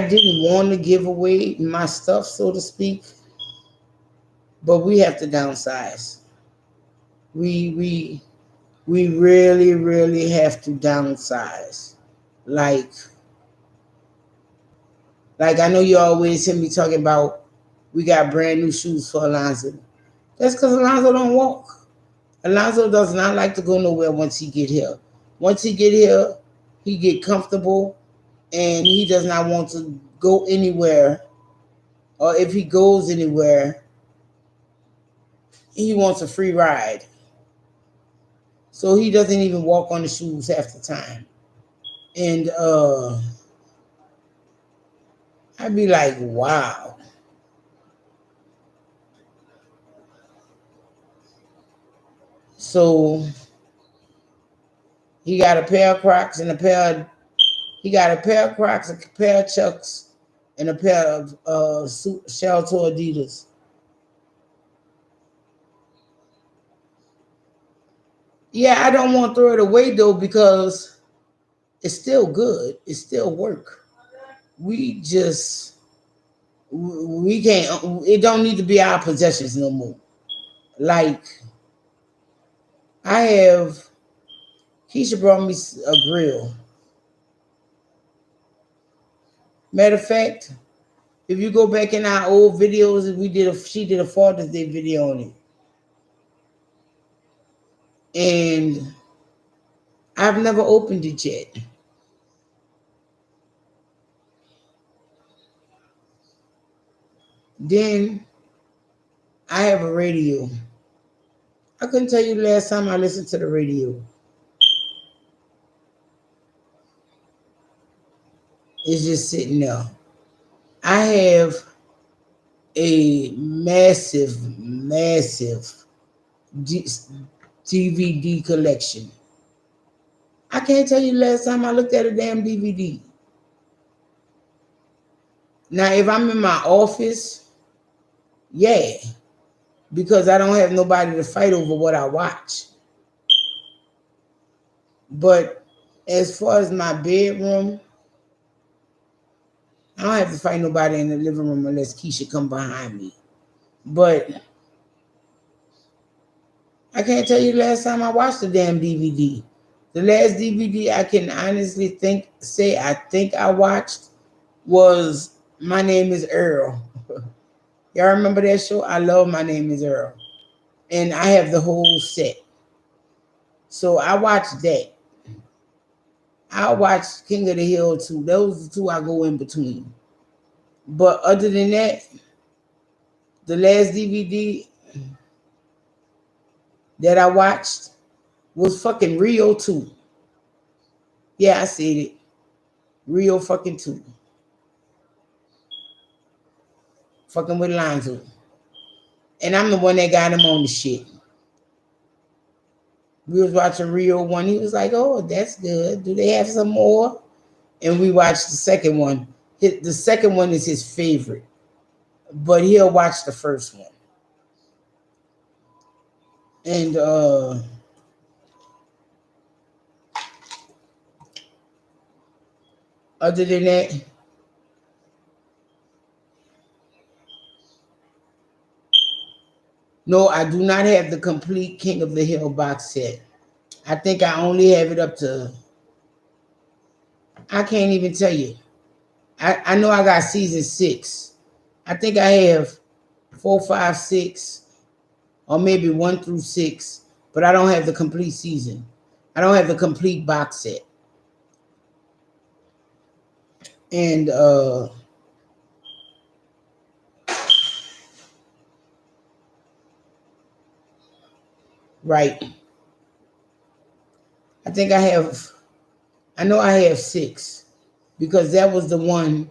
didn't want to give away my stuff, so to speak, but we have to downsize. We really, really have to downsize. Like I know you always hear me talking about we got brand new shoes for Alonzo. That's because Alonzo don't walk. Alonzo does not like to go nowhere once he get here. Once he get here, he get comfortable and he does not want to go anywhere. Or if he goes anywhere, he wants a free ride. So he doesn't even walk on the shoes half the time. And I'd be like, wow. So he got a pair of Crocs and he got a pair of Crocs, a pair of Chucks, and a pair of Shell Toe Adidas. Yeah, I don't want to throw it away though because it's still good. It still work. We just we can't. It don't need to be our possessions no more. Like I have, Keisha brought me a grill. Matter of fact, if you go back in our old videos, she did a Father's Day video on it, and I've never opened it yet. Then I have a radio. I couldn't tell you the last time I listened to the radio. It's just sitting there. I have a massive, massive DVD collection. I can't tell you the last time I looked at a damn DVD. Now, if I'm in my office, yeah. because I don't have nobody to fight over what I watch. But as far as my bedroom, I don't have to fight nobody in the living room unless Keisha come behind me. But I can't tell you the last time I watched the damn DVD. The last DVD I can honestly say I watched was My Name is Earl. Y'all remember that show? I love My Name is Earl. And I have the whole set. So I watched that. I watched King of the Hill too. Those are the two I go in between. But other than that, the last DVD that I watched was fucking Rio 2. Yeah, I said it. Rio fucking 2. Fucking with Lonzo. And I'm the one that got him on the shit. We was watching Rio 1. He was like, oh, that's good. Do they have some more? And we watched the second one. The second one is his favorite. But he'll watch the first one. And other than that, no, I do not have the complete King of the Hill box set. I think I only have it up to, I can't even tell you. I know I got season 6. I think I have 4, 5, 6, or maybe 1 through 6, but I don't have the complete season. I don't have the complete box set. And right. I know I have 6 because that was the one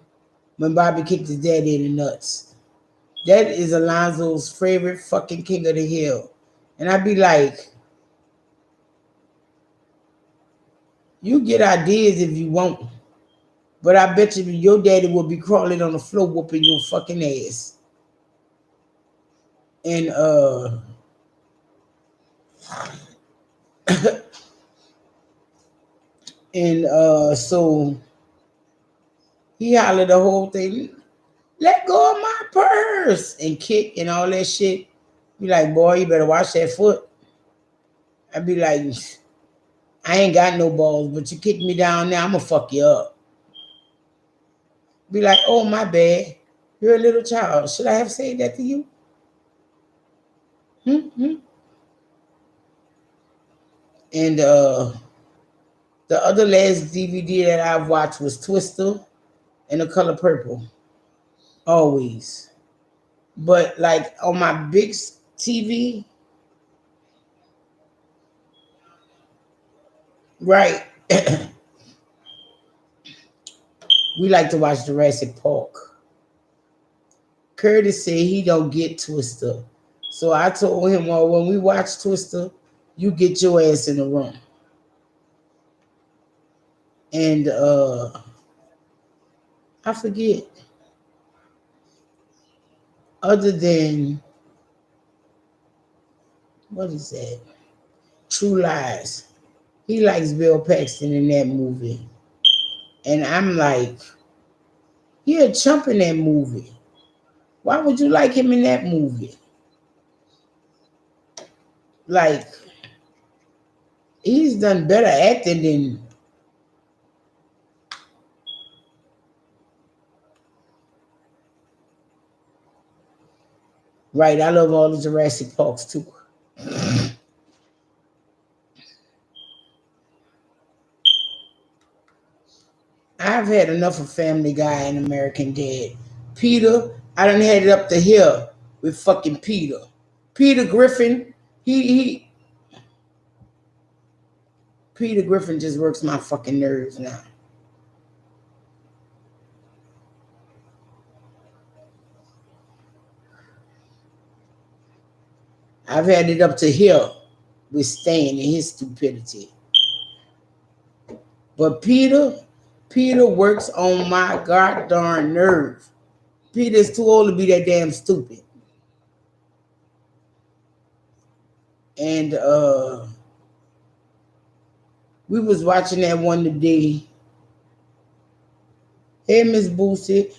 when Bobby kicked his daddy in the nuts. That is Alonzo's favorite fucking King of the Hill. And I'd be like, you get ideas if you want. But I bet you your daddy will be crawling on the floor whooping your fucking ass. And so he hollered the whole thing, let go of my purse, and kick and all that shit. Be like, boy, you better watch that foot. I'd be like, I ain't got no balls, but you kick me down there, I'm gonna fuck you up. Be like, oh, my bad. You're a little child. Should I have said that to you? Mm-hmm. And the other last DVD that I've watched was Twister and The Color Purple. Always. But like on my big TV, right, we like to watch Jurassic Park. Curtis said he don't get Twister. So I told him, well, when we watch Twister, you get your ass in the room. And I forget. Other than, what is that? True Lies. He likes Bill Paxton in that movie. And I'm like, he a chump in that movie. Why would you like him in that movie? Like, he's done better acting than right. I love all the Jurassic Parks too. I've had enough of Family Guy and American Dad. Peter, I done had it up to here with fucking Peter. Peter Griffin, Peter Griffin just works my fucking nerves now. I've had it up to here with Stan and his stupidity. But Peter works on my goddamn nerve. Peter's too old to be that damn stupid. And we was watching that one today. Hey, Miss Boosie.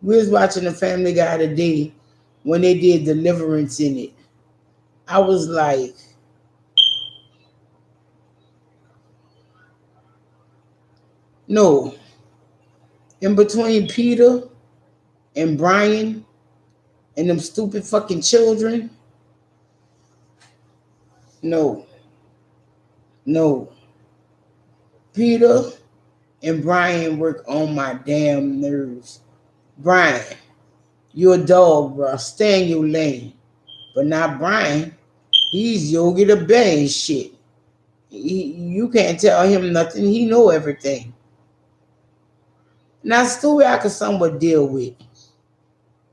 We was watching the Family Guy today when they did Deliverance in it. I was like, no. In between Peter and Brian and them stupid fucking children, no, no. Peter and Brian work on my damn nerves. Brian, you're a dog, bro. Stay in your lane. But not Brian. He's Yogi the Bear and shit. You can't tell him nothing. He know everything. Now Stewie I could somewhat deal with.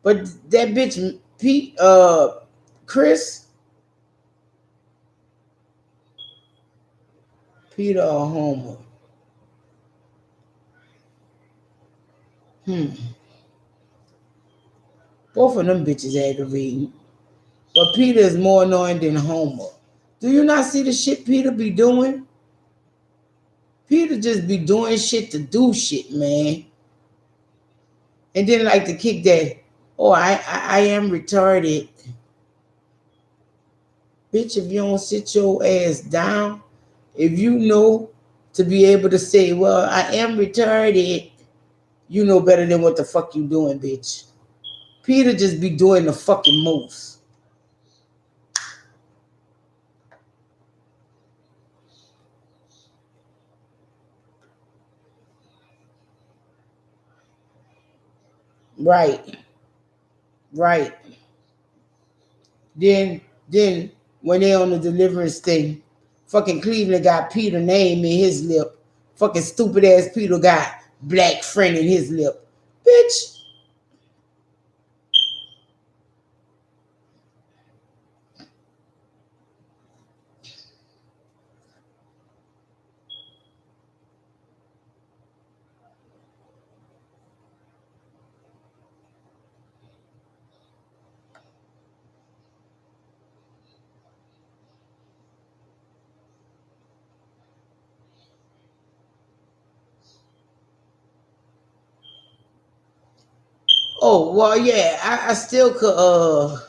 But that bitch Pete Chris, Peter or Homer. Hmm. Both of them bitches aggravating. But Peter is more annoying than Homer. Do you not see the shit Peter be doing? Peter just be doing shit to do shit, man. And then like to kick that, oh, I am retarded. Bitch, if you don't sit your ass down, if you know to be able to say, well, I am retarded, you know better than what the fuck you doing, bitch. Peter just be doing the fucking most. Right, right. Then, then when they on the deliverance thing, fucking Cleveland got Peter name in his lip. Fucking stupid ass Peter got black friend in his lip. Bitch. Oh well, yeah. I still could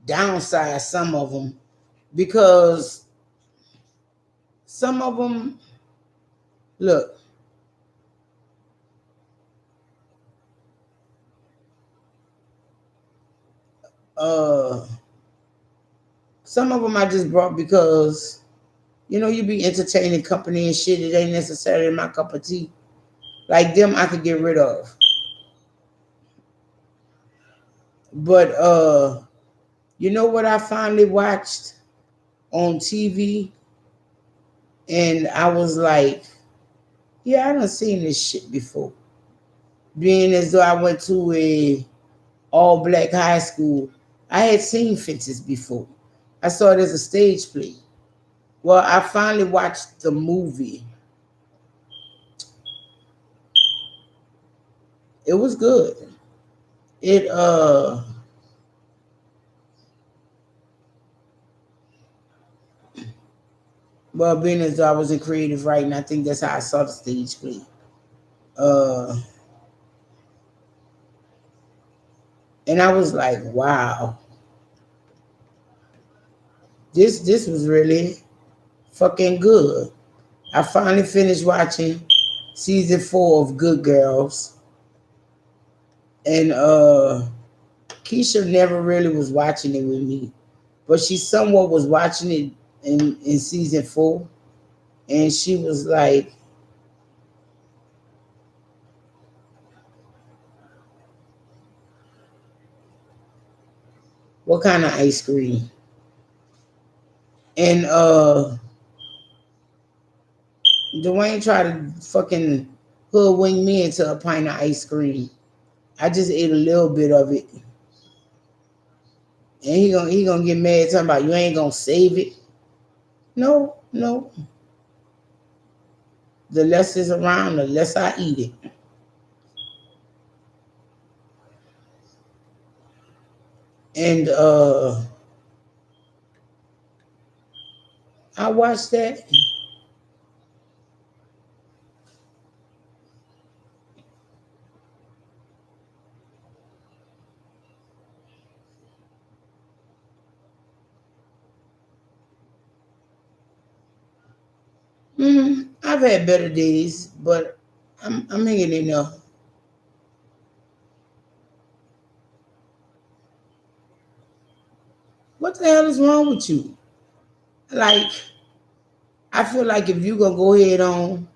downsize some of them because some of them look. Uh, some of them I just brought because you be entertaining company and shit. It ain't necessarily my cup of tea. Like them, I could get rid of. But you know what I finally watched on TV, and I was like, yeah, I done seen this shit before. Being as though I went to a all black high school, I had seen Fences before. I saw it as a stage play. Well, I finally watched the movie. It was good. It well, being as though I was in creative writing, I think that's how I saw the stage play. Uh and I was like, wow, this was really fucking good. I finally finished watching season 4 of Good Girls. And Keisha never really was watching it with me. But she somewhat was watching it in season 4. And she was like, what kind of ice cream? And Dwayne tried to fucking hoodwink me into a pint of ice cream. I just ate a little bit of it. And he gonna get mad talking about you ain't gonna save it. No, no. The less is around, the less I eat it. And I watched that. I've had better days, but I'm hanging in there. What the hell is wrong with you? Like, I feel like if you gonna go ahead on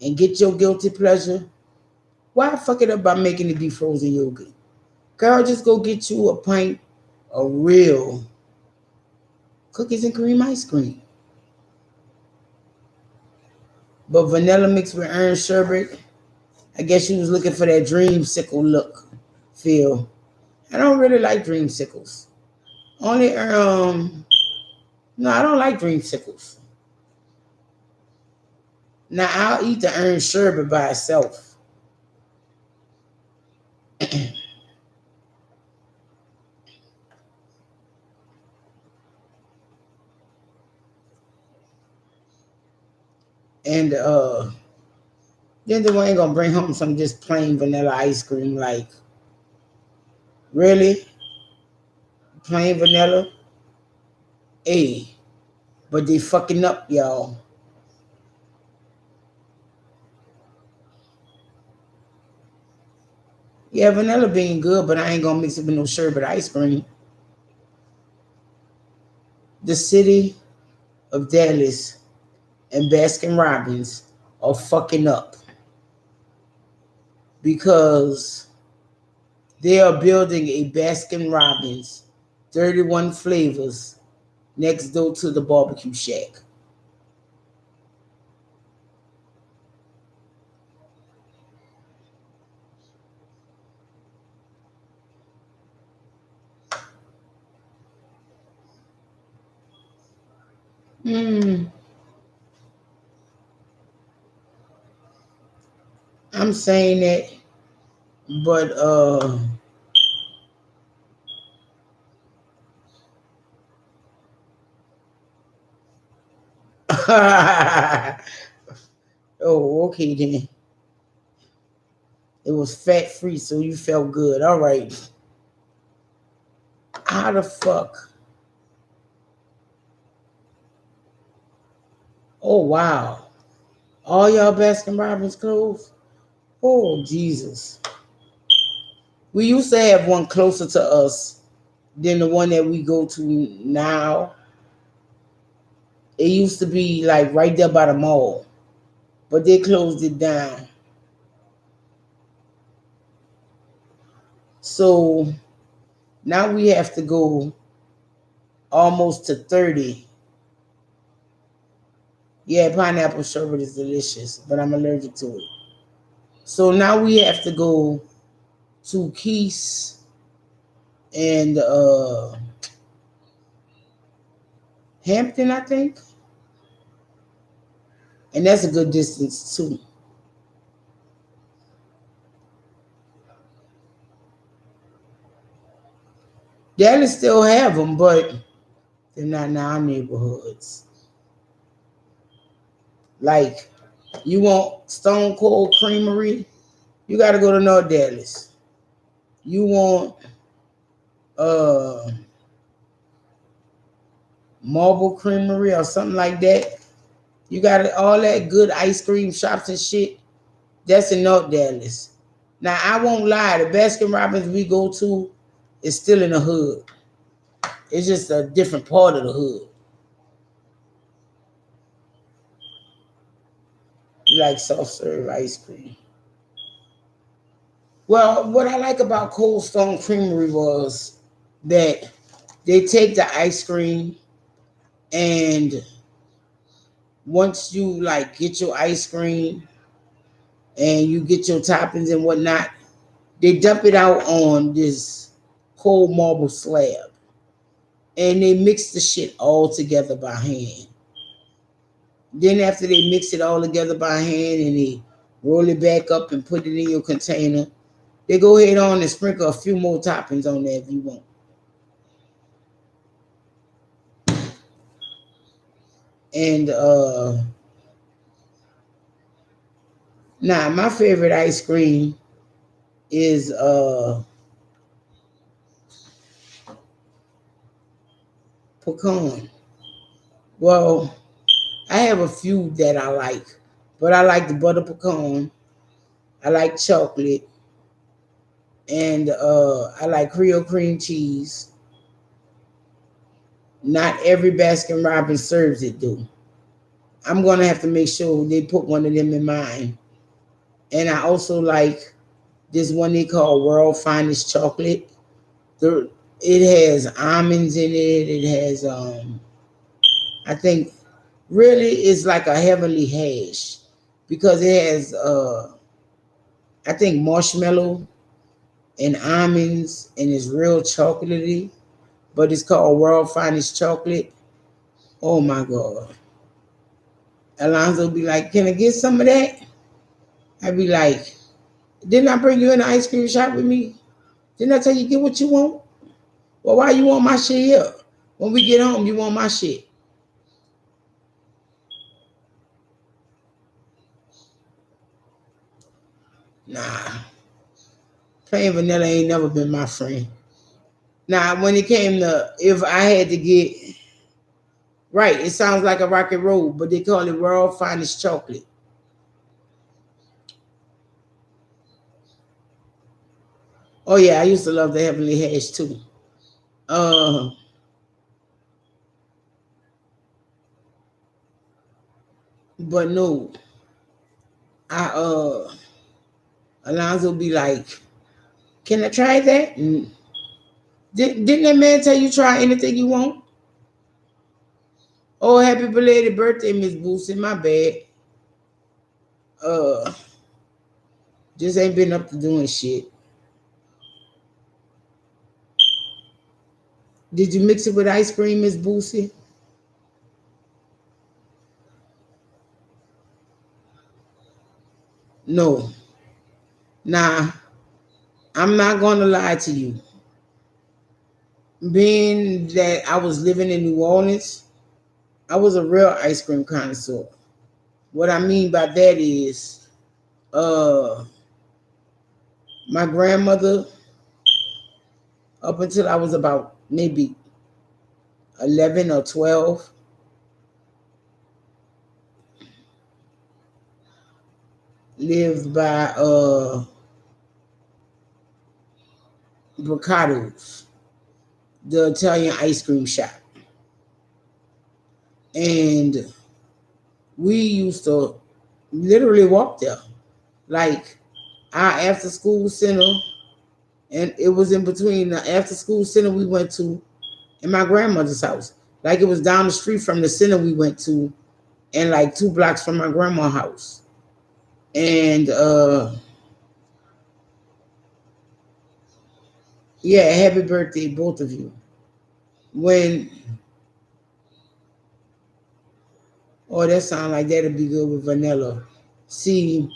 and get your guilty pleasure, why fuck it up by making it be frozen yogurt? Girl, just go get you a pint of real cookies and cream ice cream. But vanilla mixed with orange sherbet, I guess you was looking for that dreamsicle look, feel. I don't really like dreamsicles. Only no, I don't like dreamsicles. Now I'll eat the orange sherbet by itself. And then the one ain't gonna bring home some just plain vanilla ice cream. Like, really? Plain vanilla? Hey, but they fucking up, y'all. Yeah, vanilla bean good, but I ain't gonna mix it with no sherbet ice cream. The city of Dallas and Baskin Robbins are fucking up because they are building a Baskin Robbins 31 flavors next door to the barbecue shack. Hmm. I'm saying that, but oh, okay then. It was fat free, so you felt good. All right. How the fuck? Oh wow. All y'all Baskin Robbins clothes? Oh Jesus. We used to have one closer to us than the one that we go to now. It used to be like right there by the mall, but they closed it down. So now we have to go almost to 30. Yeah, pineapple sherbet is delicious, but I'm allergic to it. So now we have to go to Keys and Hampton, I think. And that's a good distance too. Dallas still have them, but they're not in our neighborhoods. Like, you want Stone Cold Creamery, you got to go to North Dallas. You want uh Marble Creamery or something like that. You got all that good ice cream shops and shit. That's in North Dallas. Now I won't lie, the Baskin Robbins we go to is still in the hood. It's just a different part of the hood. You like soft serve ice cream. Well, what I like about Cold Stone Creamery was that they take the ice cream and once you like get your ice cream and you get your toppings and whatnot, they dump it out on this cold marble slab and they mix the shit all together by hand. Then after they mix it all together by hand and they roll it back up and put it in your container, they go ahead on and sprinkle a few more toppings on there if you want. And now my favorite ice cream is pecan. Well, I have a few that I like, but I like the butter pecan. I like chocolate, and I like Creole cream cheese. Not every Baskin Robbins serves it, though. I'm gonna have to make sure they put one of them in mine. And I also like this one they call World Finest Chocolate. The it has almonds in it. It has I think really it's like a heavenly hash because it has I think marshmallow and almonds and it's real chocolatey, but it's called World Finest Chocolate. Oh my god. Alonzo be like, "Can I get some of that?" I be like, "Didn't I bring you in the ice cream shop with me? Didn't I tell you get what you want? Well, why you want my shit here? When we get home, you want my shit." Nah, plain vanilla ain't never been my friend. Now, when it came to if I had to get right, it sounds like a rock and roll, but they call it World Finest Chocolate. Oh yeah, I used to love the Heavenly Hash too. Uh, but no, I Alonzo be like, "Can I try that?" And didn't that man tell you try anything you want? Oh, happy belated birthday, Miss Boosie. My bad. Uh, just ain't been up to doing shit. Did you mix it with ice cream, Miss Boosie? No. Nah, I'm not gonna lie to you. Being that I was living in New Orleans, I was a real ice cream connoisseur. What I mean by that is, uh, my grandmother, up until I was about maybe 11 or 12, lived by Bricato's, the Italian ice cream shop. And we used to literally walk there. Like our after school center, and it was in between the after school center we went to and my grandmother's house. Like it was down the street from the center we went to and like 2 blocks from my grandma's house. And yeah, happy birthday, both of you. When oh that sound like that'd be good with vanilla. See,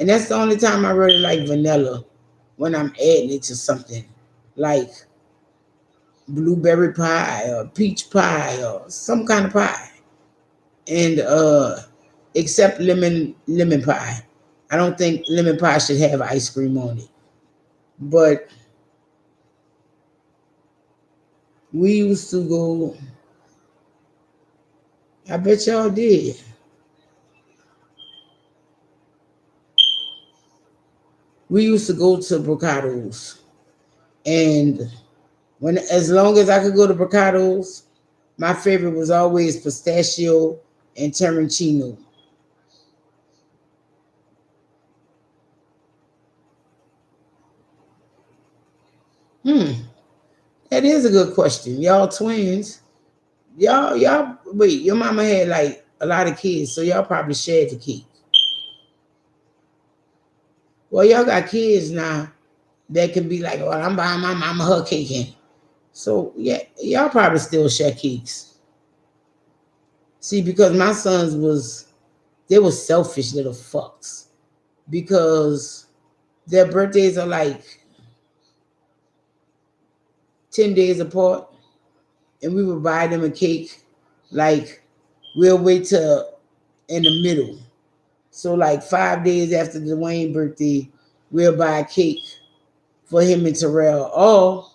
and that's the only time I really like vanilla when I'm adding it to something. Like blueberry pie or peach pie or some kind of pie. And except lemon pie. I don't think lemon pie should have ice cream on it. But we used to go, I bet y'all did. We used to go to Brocados. And when as long as I could go to Brocados, my favorite was always pistachio and Terrancino. Hmm, that is a good question. Y'all twins. Y'all wait, your mama had like a lot of kids, so y'all probably shared the cake. Well, y'all got kids now that can be like, well, I'm buying my mama her cake in. So yeah, y'all probably still share cakes. See, because my sons was they were selfish little fucks because their birthdays are like 10 days apart, and we would buy them a cake like we'll wait till in the middle. So like 5 days after Dwayne's birthday, we'll buy a cake for him and Terrell. Or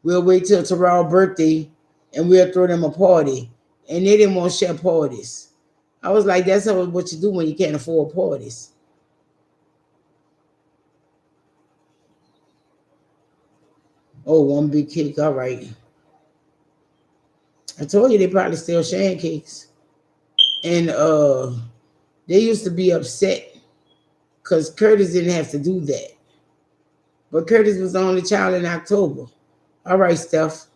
we'll wait till Terrell's birthday and we'll throw them a party. And they didn't want to share parties. I was like, that's what you do when you can't afford parties. Oh, one big cake. All right. I told you they probably still sharing cakes. And they used to be upset because Curtis didn't have to do that. But Curtis was the only child in October. All right, Steph.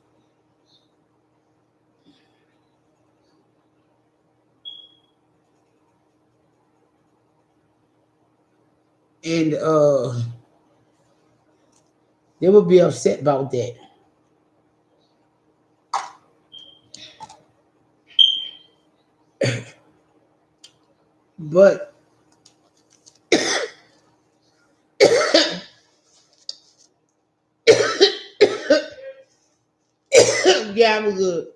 And they would be upset about that. But yeah, I'm good.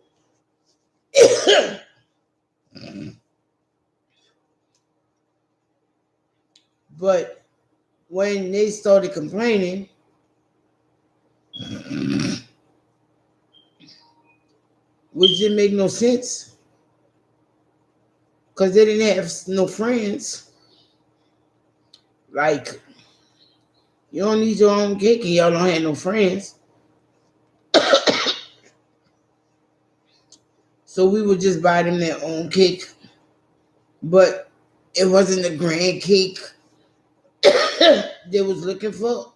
But when they started complaining, which didn't make no sense, because they didn't have no friends. Like, you don't need your own cake and y'all don't have no friends. So we would just buy them their own cake. But it wasn't the grand cake they was looking for.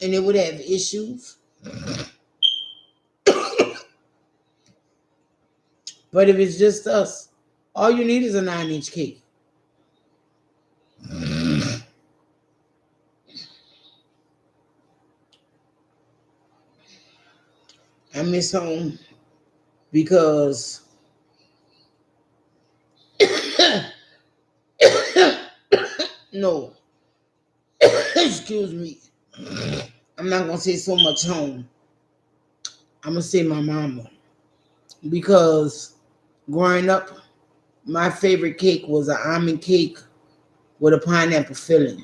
And they would have issues. But if it's just us, all you need is a 9-inch cake. I miss home because no, excuse me. I'm not gonna say so much home. I'm gonna say my mama. Because growing up, my favorite cake was an almond cake with a pineapple filling.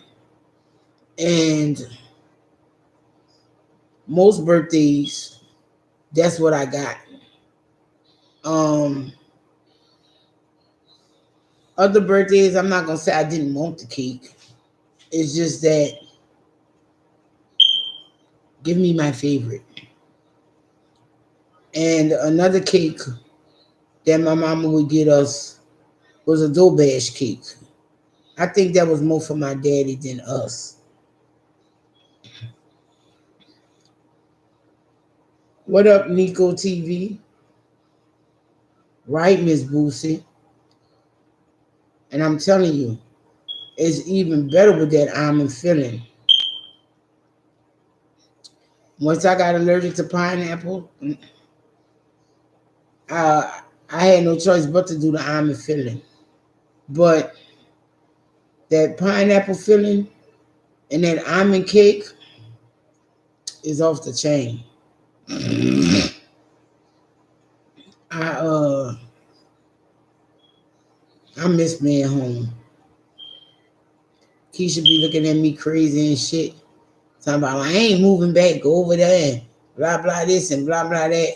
And most birthdays, that's what I got. Um, Other birthdays, I'm not gonna say I didn't want the cake. It's just that give me my favorite. And another cake that my mama would get us was a dough bash cake. I think that was more for my daddy than us. What up, Nico TV? Right, Miss Boosie? And I'm telling you, it's even better with that almond filling. Once I got allergic to pineapple, I had no choice but to do the almond filling. But that pineapple filling and that almond cake is off the chain. I uh I miss being home. Keisha be looking at me crazy and shit. Talking about I ain't moving back, go over there and blah blah this and blah blah that.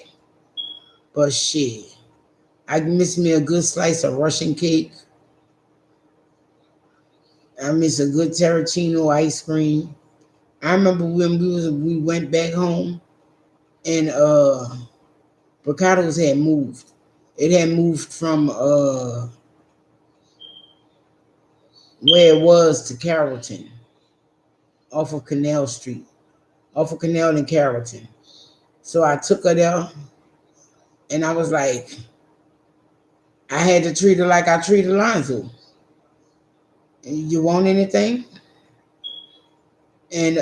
But shit, I miss me a good slice of Russian cake. I miss a good Tarantino ice cream. I remember when we went back home and Bricado's had moved. It had moved from where it was to Carrollton, off of Canal Street, off of Canal and Carrollton. So I took her there and I was like, I had to treat her like I treated Alonzo. You want anything? And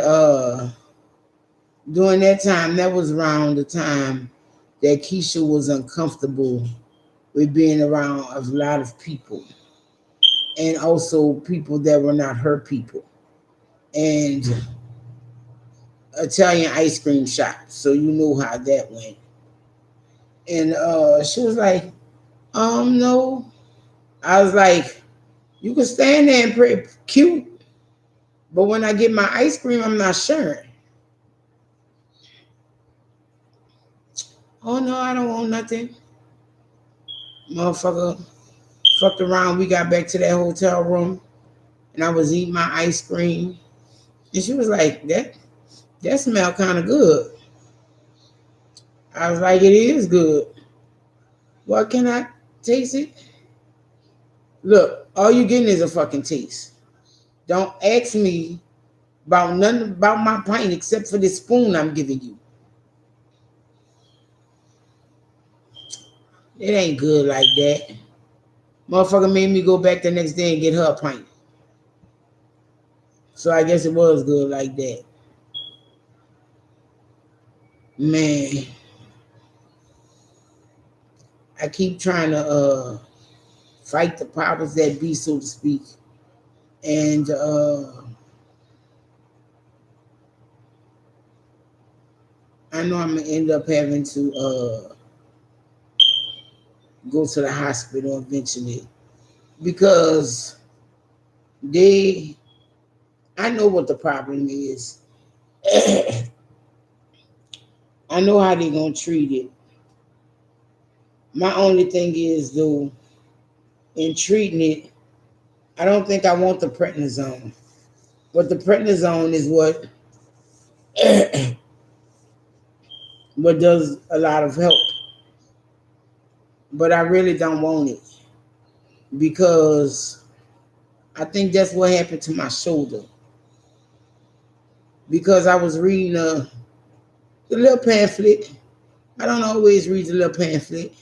during that time, that was around the time that Keisha was uncomfortable with being around a lot of people and also people that were not her people. And Italian ice cream shop. So you know how that went. And she was like, No. I was like, you can stand there and pretty cute, but when I get my ice cream, I'm not sharing. Oh no, I don't want nothing. Motherfucker fucked around. We got back to that hotel room and I was eating my ice cream. And she was like, that smell kind of good. I was like, it is good. Well, can I taste it? Look, all you getting is a fucking taste. Don't ask me about nothing about my pint except for this spoon I'm giving you. It ain't good like that. Motherfucker made me go back the next day and get her a pint. So I guess it was good like that. Man, I keep trying to fight the powers that be, so to speak. And I know I'm gonna end up having to go to the hospital eventually because they I know what the problem is. I know how they're gonna treat it. My only thing is though, in treating it, I don't think I want the prednisone. But the prednisone is what does a lot of help. But I really don't want it because I think that's what happened to my shoulder. Because I was reading the little pamphlet. I don't always read the little pamphlet,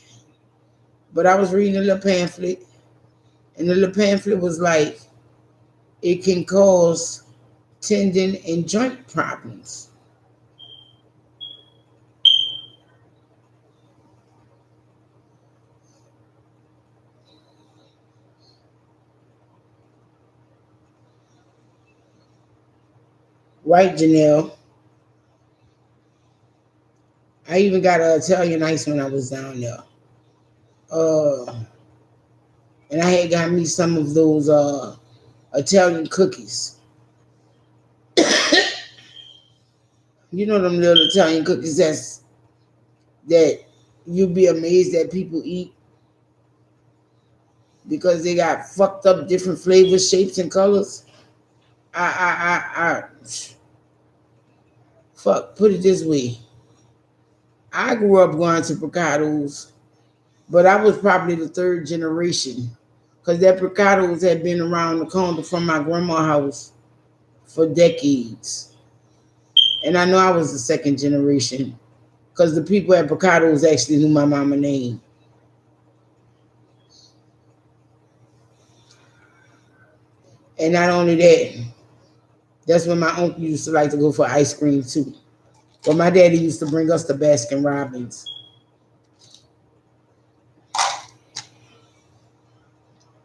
but I was reading the little pamphlet, and the little pamphlet was like, it can cause tendon and joint problems. Right, Janelle? I even got an Italian ice when I was down there. Uh, and I had got me some of those Italian cookies. You know them little Italian cookies that you'd be amazed that people eat because they got fucked up different flavors, shapes, and colors. I fuck. Put it this way: I grew up going to Picados, but I was probably the third generation because that Picados had been around the corner from my grandma's house for decades, and I know I was the second generation because the people at Picados actually knew my mama name. And not only that, that's when my uncle used to like to go for ice cream too. But my daddy used to bring us to Baskin Robbins.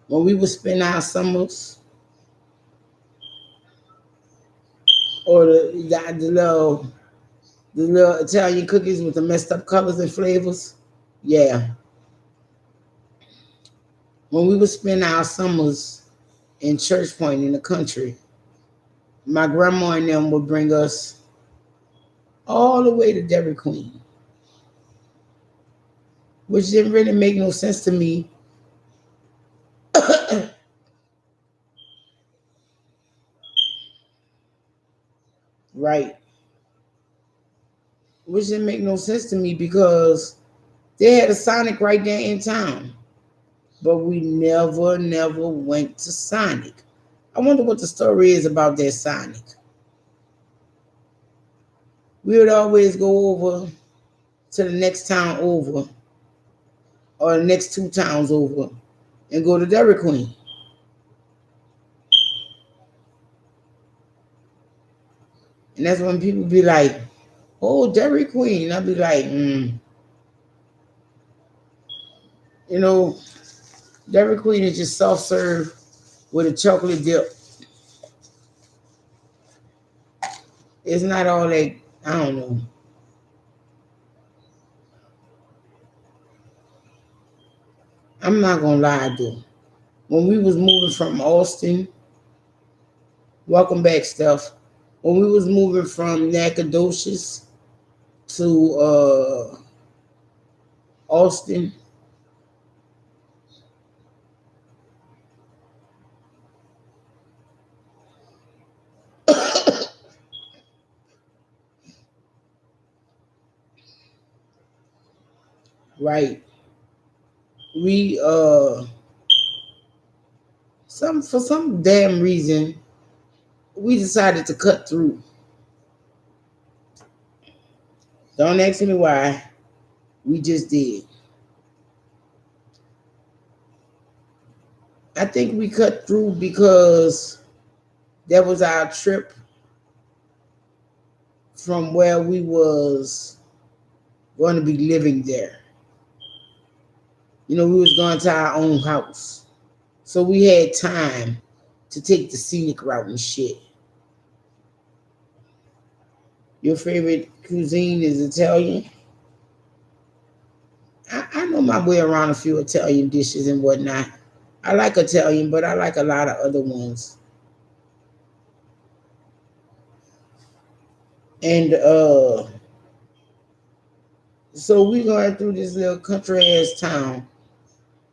When we would spend our summers, or the little Italian cookies with the messed up colors and flavors. Yeah. When we would spend our summers in Church Point in the country, my grandma and them would bring us all the way to Dairy Queen, which didn't really make no sense to me. Right. Which didn't make no sense to me because they had a Sonic right there in town. But we never went to Sonic. I wonder what the story is about that Sonic. We would always go over to the next town over or the next two towns over and go to Dairy Queen. And that's when people be like, oh, Dairy Queen. I'll be like, you know, Dairy Queen is just soft serve with a chocolate dip. It's not all that, I don't know. I'm not gonna lie though. When we was moving from Austin, welcome back, Steph. When we was moving from Nacogdoches to Austin, right? We some damn reason we decided to cut through. Don't ask me why. We just did. I think we cut through because that was our trip from where we was going to be living there. You know, we was going to our own house. So we had time to take the scenic route and shit. Your favorite cuisine is Italian? I know my way around a few Italian dishes and whatnot. I like Italian, but I like a lot of other ones. And so we going through this little country ass town.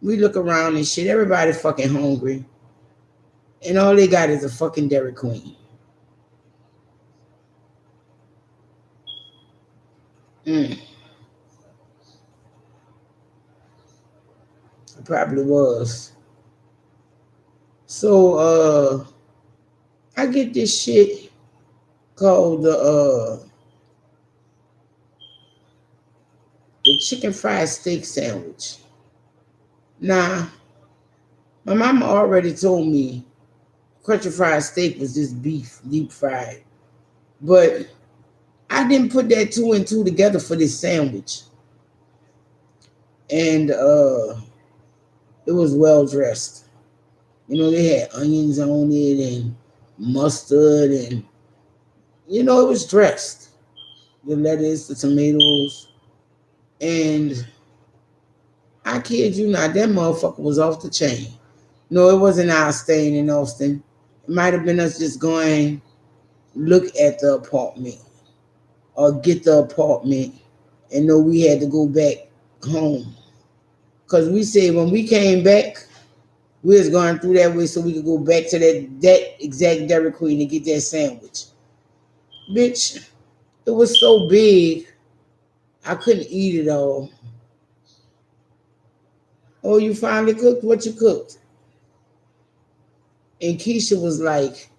We look around and shit. Everybody fucking hungry, and all they got is a fucking Dairy Queen. Mm, it probably was. So I get this shit called the chicken fried steak sandwich. Now, my mama already told me country fried steak was just beef deep fried, but I didn't put that two and two together for this sandwich, and it was well dressed. You know, they had onions on it and mustard, and you know, it was dressed. The lettuce, the tomatoes, and I kid you not, that motherfucker was off the chain. No, it wasn't our staying in Austin. It might have been us just going look at the apartment or get the apartment and know we had to go back home. Cause we said when we came back, we was going through that way so we could go back to that exact Dairy Queen and get that sandwich. Bitch, it was so big I couldn't eat it all. Oh, you finally cooked what you cooked? And Keisha was like,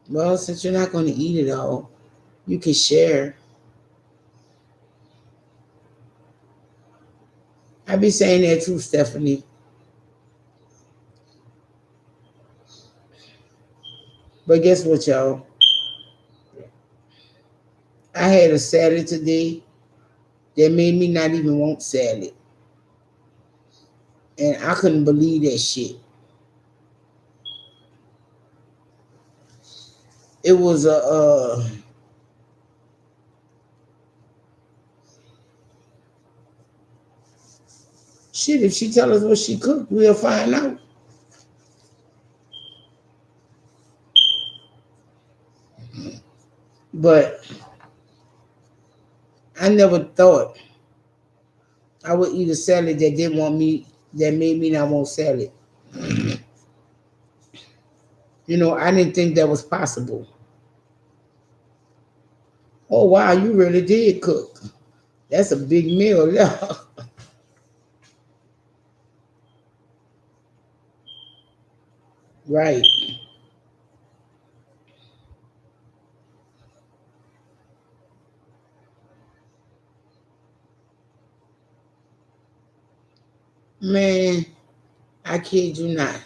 well, since you're not gonna eat it all, you can share. I be saying that too, Stephanie. But guess what, y'all? I had a salad today that made me not even want salad. And I couldn't believe that shit. It was a shit. If she tell us what she cooked, we'll find out. But I never thought I would eat a salad that didn't want me, that made me not want salad. You know, I didn't think that was possible. Oh wow, you really did cook. That's a big meal. Yeah. Right. Man, I kid you not.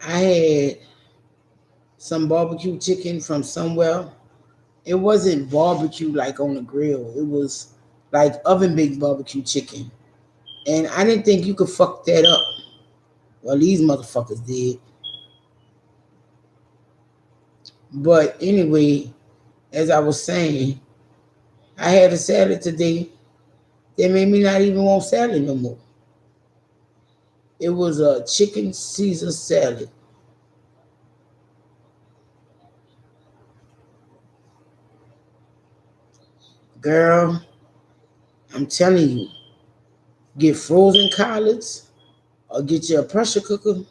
I had some barbecue chicken from somewhere. It wasn't barbecue like on the grill. It was like oven baked barbecue chicken. And I didn't think you could fuck that up. Well, these motherfuckers did. But anyway, as I was saying, I had a salad today They made me not even want salad no more. It was a chicken Caesar salad. Girl, I'm telling you, get frozen collards or get you a pressure cooker.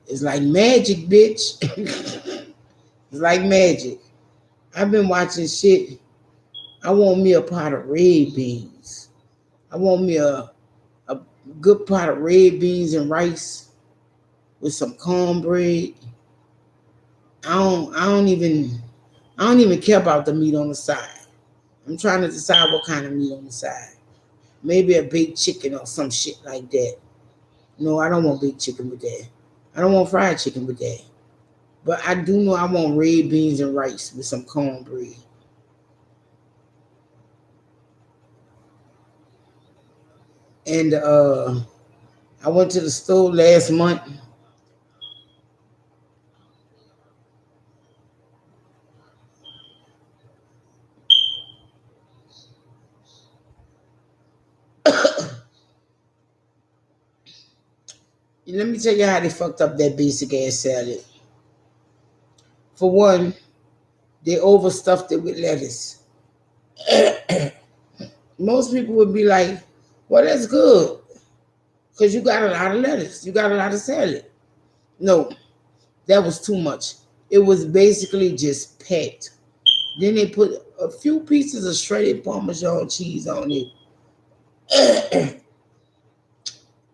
It's like magic, bitch. It's like magic. I've been watching shit. I want me a pot of red beans. I want me a good pot of red beans and rice with some cornbread. I don't even care about the meat on the side. I'm trying to decide what kind of meat on the side. Maybe a baked chicken or some shit like that. No, I don't want baked chicken with that. I don't want fried chicken with that. But I do know I want red beans and rice with some cornbread. And I went to the store last month. Let me tell you how they fucked up that basic ass salad. For one, they overstuffed it with lettuce. Most people would be like, well, that's good because you got a lot of lettuce, you got a lot of salad. No, that was too much. It was basically just packed. Then they put a few pieces of shredded Parmesan cheese on it.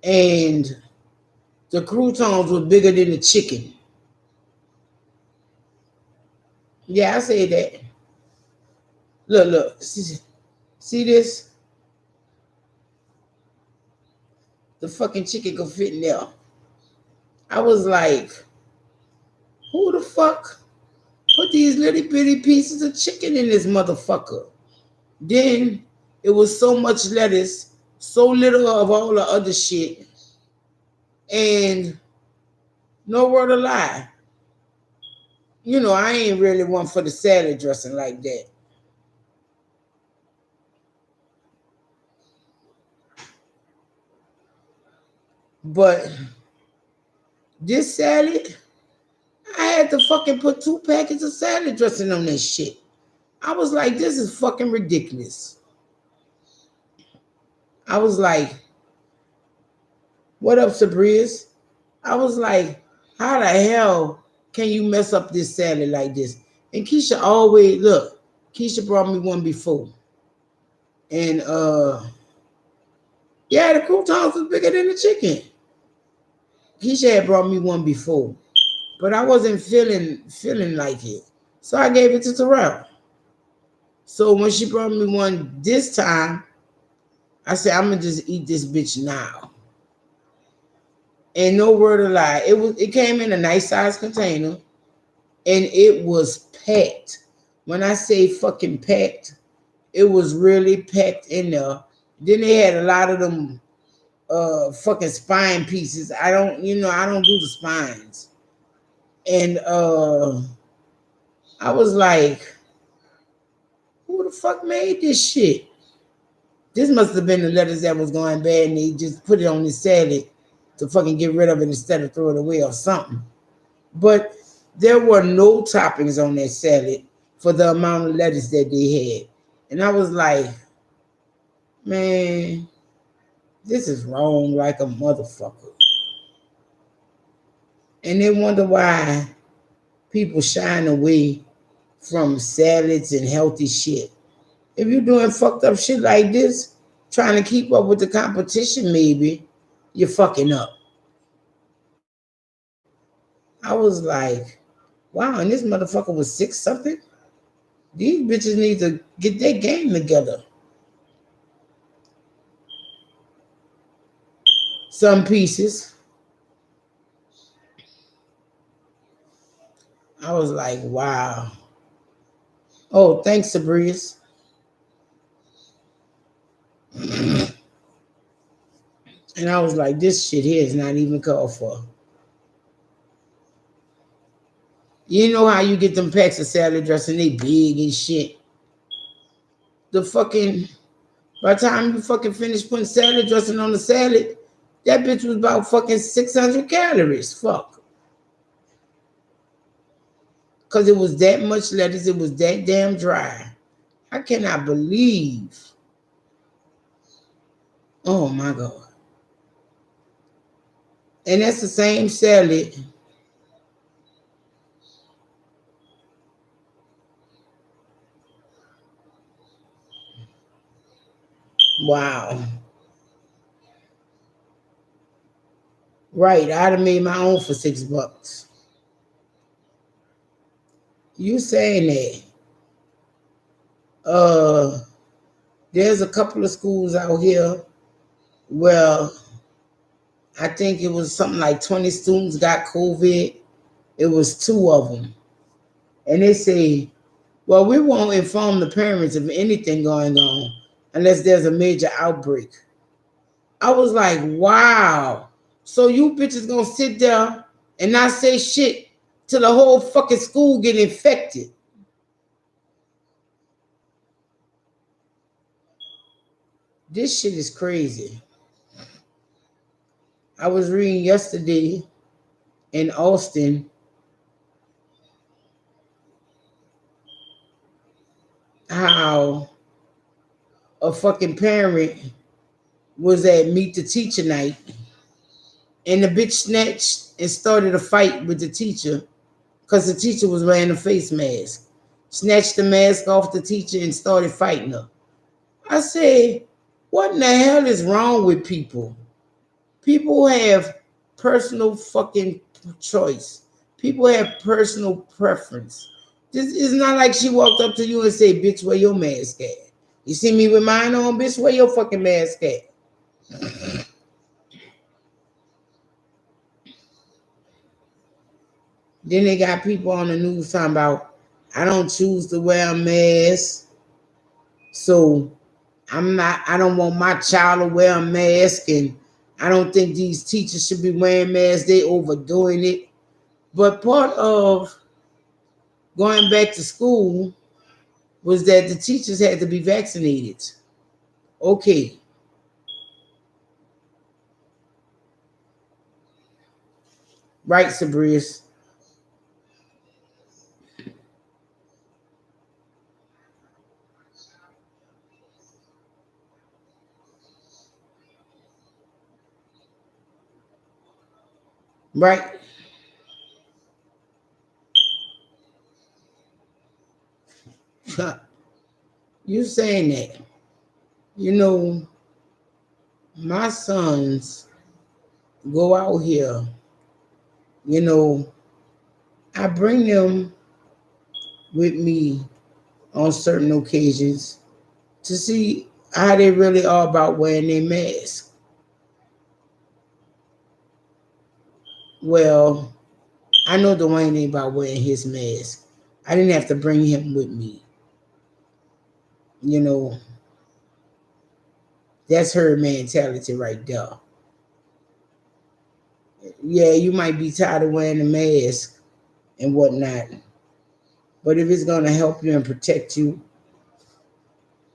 And the croutons were bigger than the chicken. Yeah, I say that. Look. See this? The fucking chicken could fit in there. I was like, who the fuck put these little bitty pieces of chicken in this motherfucker? Then it was so much lettuce, so little of all the other shit, and no word of lie. You know, I ain't really one for the salad dressing like that. But this salad, I had to fucking put 2 packets of salad dressing on this shit. I was like, this is fucking ridiculous. I was like, what up, Sabriz? I was like, how the hell can you mess up this salad like this? And Keisha always, look, Keisha brought me one before. And yeah, the croutons was bigger than the chicken. Keisha had brought me one before, but I wasn't feeling like it. So I gave it to Terrell. So when she brought me one this time, I said, I'm gonna just eat this bitch now. And no word of lie, it came in a nice size container and it was packed. When I say fucking packed, it was really packed in there. Then they had a lot of them fucking spine pieces. I don't do the spines. And I was like, who the fuck made this shit? This must have been the lettuce that was going bad and they just put it on this salad to fucking get rid of it instead of throw it away or something. But there were no toppings on that salad for the amount of lettuce that they had. And I was like, man, this is wrong like a motherfucker. And they wonder why people shying away from salads and healthy shit. If you're doing fucked up shit like this, trying to keep up with the competition, maybe you're fucking up. I was like, wow, and this motherfucker was 6 something. These bitches need to get their game together. Some pieces. I was like, wow. Oh, thanks, Sabriz. And I was like, this shit here is not even called for. You know how you get them packs of salad dressing, they big and shit. the fucking, by the time you fucking finish putting salad dressing on the salad, that bitch was about fucking 600 calories. Fuck. Because it was that much lettuce, it was that damn dry. I cannot believe. Oh my God. And that's the same salad. Wow. Right. I'd have made my own for $6. You saying that? There's a couple of schools out here where I think it was something like 20 students got COVID. It was 2 of them. And they say, well, we won't inform the parents of anything going on unless there's a major outbreak. I was like, wow. So you bitches gonna sit there and not say shit till the whole fucking school get infected. This shit is crazy. I was reading yesterday in Austin how a fucking parent was at Meet the Teacher night and the bitch snatched and started a fight with the teacher because the teacher was wearing a face mask. Snatched the mask off the teacher and started fighting her. I said, what in the hell is wrong with people? People have personal fucking choice. People have personal preference. This is not like she walked up to you and said, bitch, where your mask at? You see me with mine on, bitch, where your fucking mask at? Then they got people on the news talking about, I don't choose to wear a mask. So I don't want my child to wear a mask, and I don't think these teachers should be wearing masks. They overdoing it. But part of going back to school was that the teachers had to be vaccinated. Okay. Right, Sabrius. Right. You saying that. You know, my sons go out here, you know, I bring them with me on certain occasions to see how they really are about wearing their mask. Well, I know Dwayne ain't about wearing his mask. I didn't have to bring him with me. You know, that's her mentality right there. Yeah, you might be tired of wearing a mask and whatnot, but if it's gonna help you and protect you,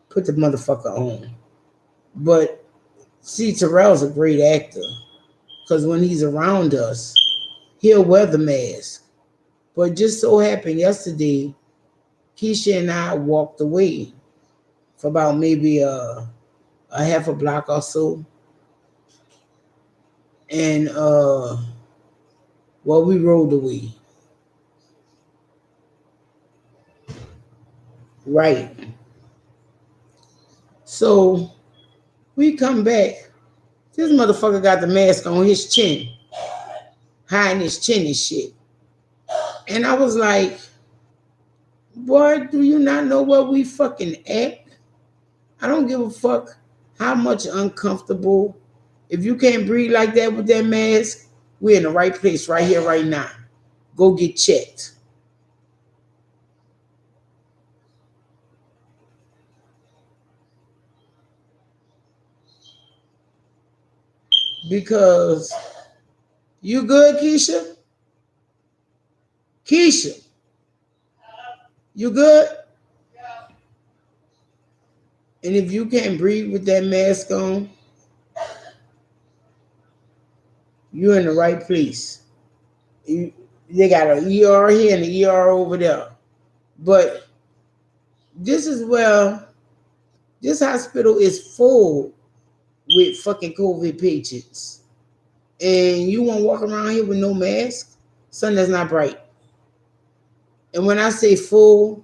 put the motherfucker on. But see, Terrell's a great actor because when he's around us, he'll wear the mask. But just so happened yesterday, Keisha and I walked away for about maybe a half a block or so. And well, we rode away. Right. So we come back. This motherfucker got the mask on his chin, hiding his chin and shit. And I was like, boy, do you not know where we fucking at? I don't give a fuck how much uncomfortable. If you can't breathe like that with that mask, we're in the right place right here, right now. Go get checked. Because you good, Keisha? Keisha, you good? And if you can't breathe with that mask on, you're in the right place. They got an ER here and an ER over there. But this is where this hospital is full with fucking COVID patients. And you want to walk around here with no mask? Son, that's not bright. And when I say full,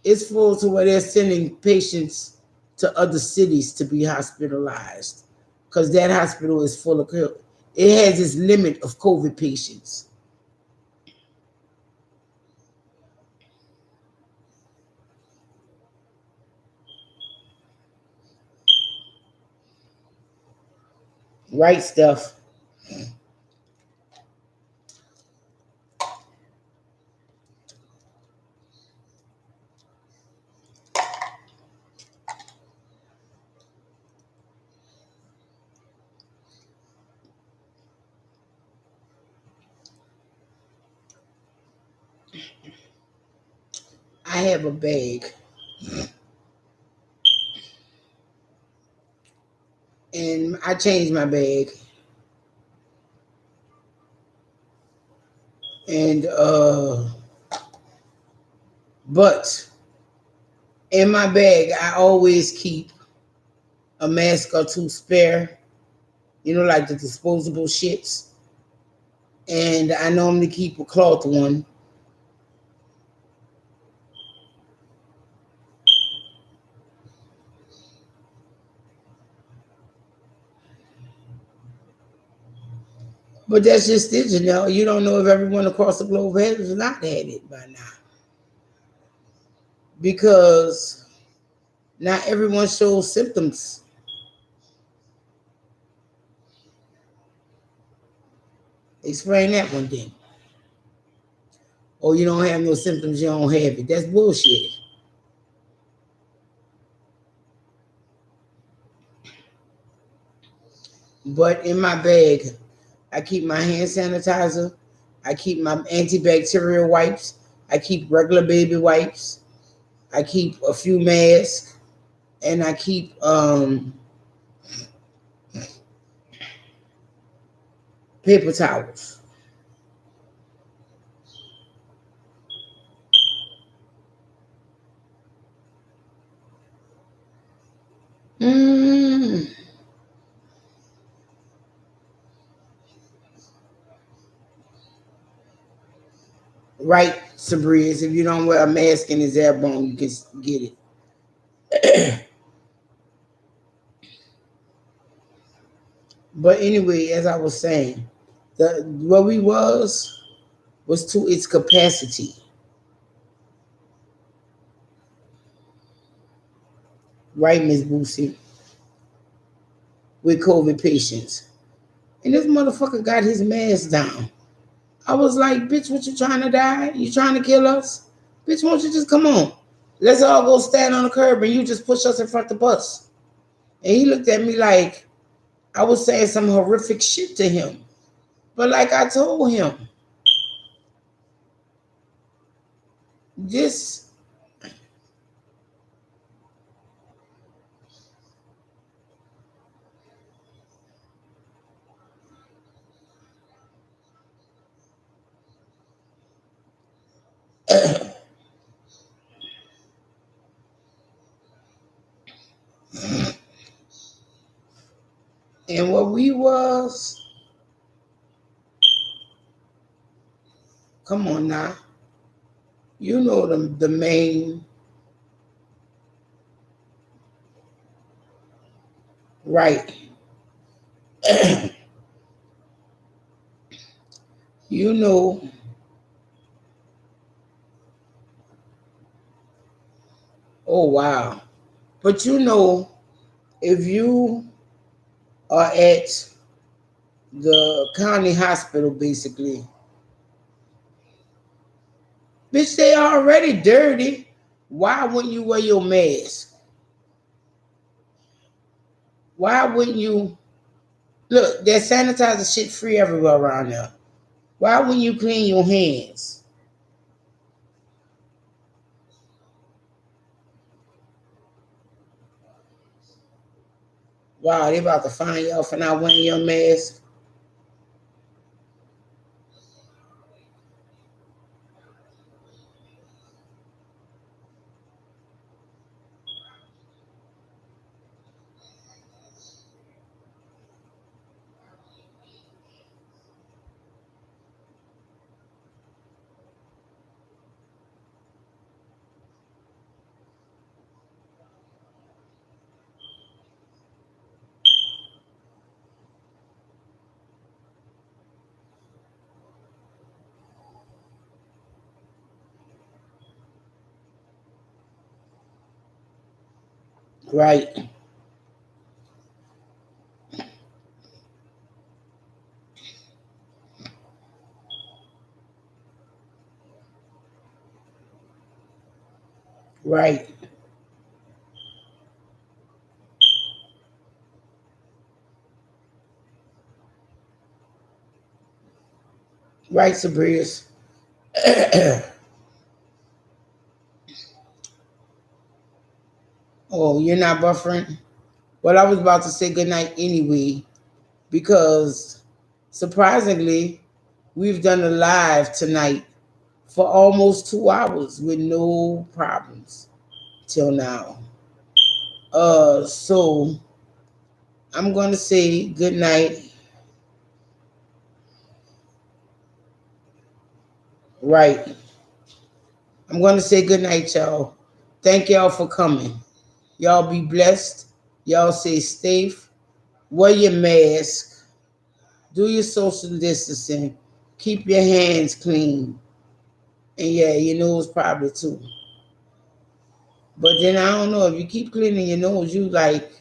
it's full to where they're sending patients to other cities to be hospitalized. Because that hospital is full of COVID. It has its limit of COVID patients. Right stuff. I have a bag. And I changed my bag. And but in my bag I always keep a mask or two spare, like the disposable shits. And I normally keep a cloth one. But that's just it, You don't know if everyone across the globe has not had it by now. Because not everyone shows symptoms. Explain that one then. Or you don't have no symptoms, you don't have it. That's bullshit. But in my bag, I keep my hand sanitizer. I keep my antibacterial wipes. I keep regular baby wipes. I keep a few masks. And I keep paper towels. Mm. Right, Sabriz. If you don't wear a mask and it's airborne, you can get it. But anyway, as I was saying, what we was to its capacity. Right, Miss Boosie? With COVID patients. And this motherfucker got his mask down. I was like, bitch, what you trying to die? You trying to kill us? Bitch, won't you just come on? Let's all go stand on the curb and you just push us in front of the bus. And he looked at me like I was saying some horrific shit to him. But like I told him, this and what we was, come on now. You know the main right. You know, oh wow. But if you are at the county hospital, basically, bitch, they already dirty. Why wouldn't you wear your mask? Why wouldn't you look? There's sanitizer shit free everywhere around there. Why wouldn't you clean your hands? Wow, they about to find y'all for not wearing your mask. Right. Right. Right, Sabrius. Oh, you're not buffering? Well, I was about to say goodnight anyway, because surprisingly, we've done a live tonight for almost 2 hours with no problems till now. So I'm gonna say good night. Right. I'm gonna say good night, y'all. Thank y'all for coming. Y'all be blessed. Y'all stay safe. Wear your mask. Do your social distancing. Keep your hands clean. And yeah, your nose probably too. But then I don't know if you keep cleaning your nose, you like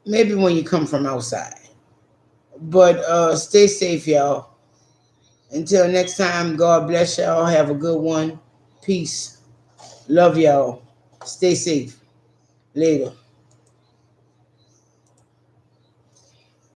maybe when you come from outside. But stay safe, y'all. Until next time, God bless y'all. Have a good one. Peace. Love y'all. Stay safe. Later.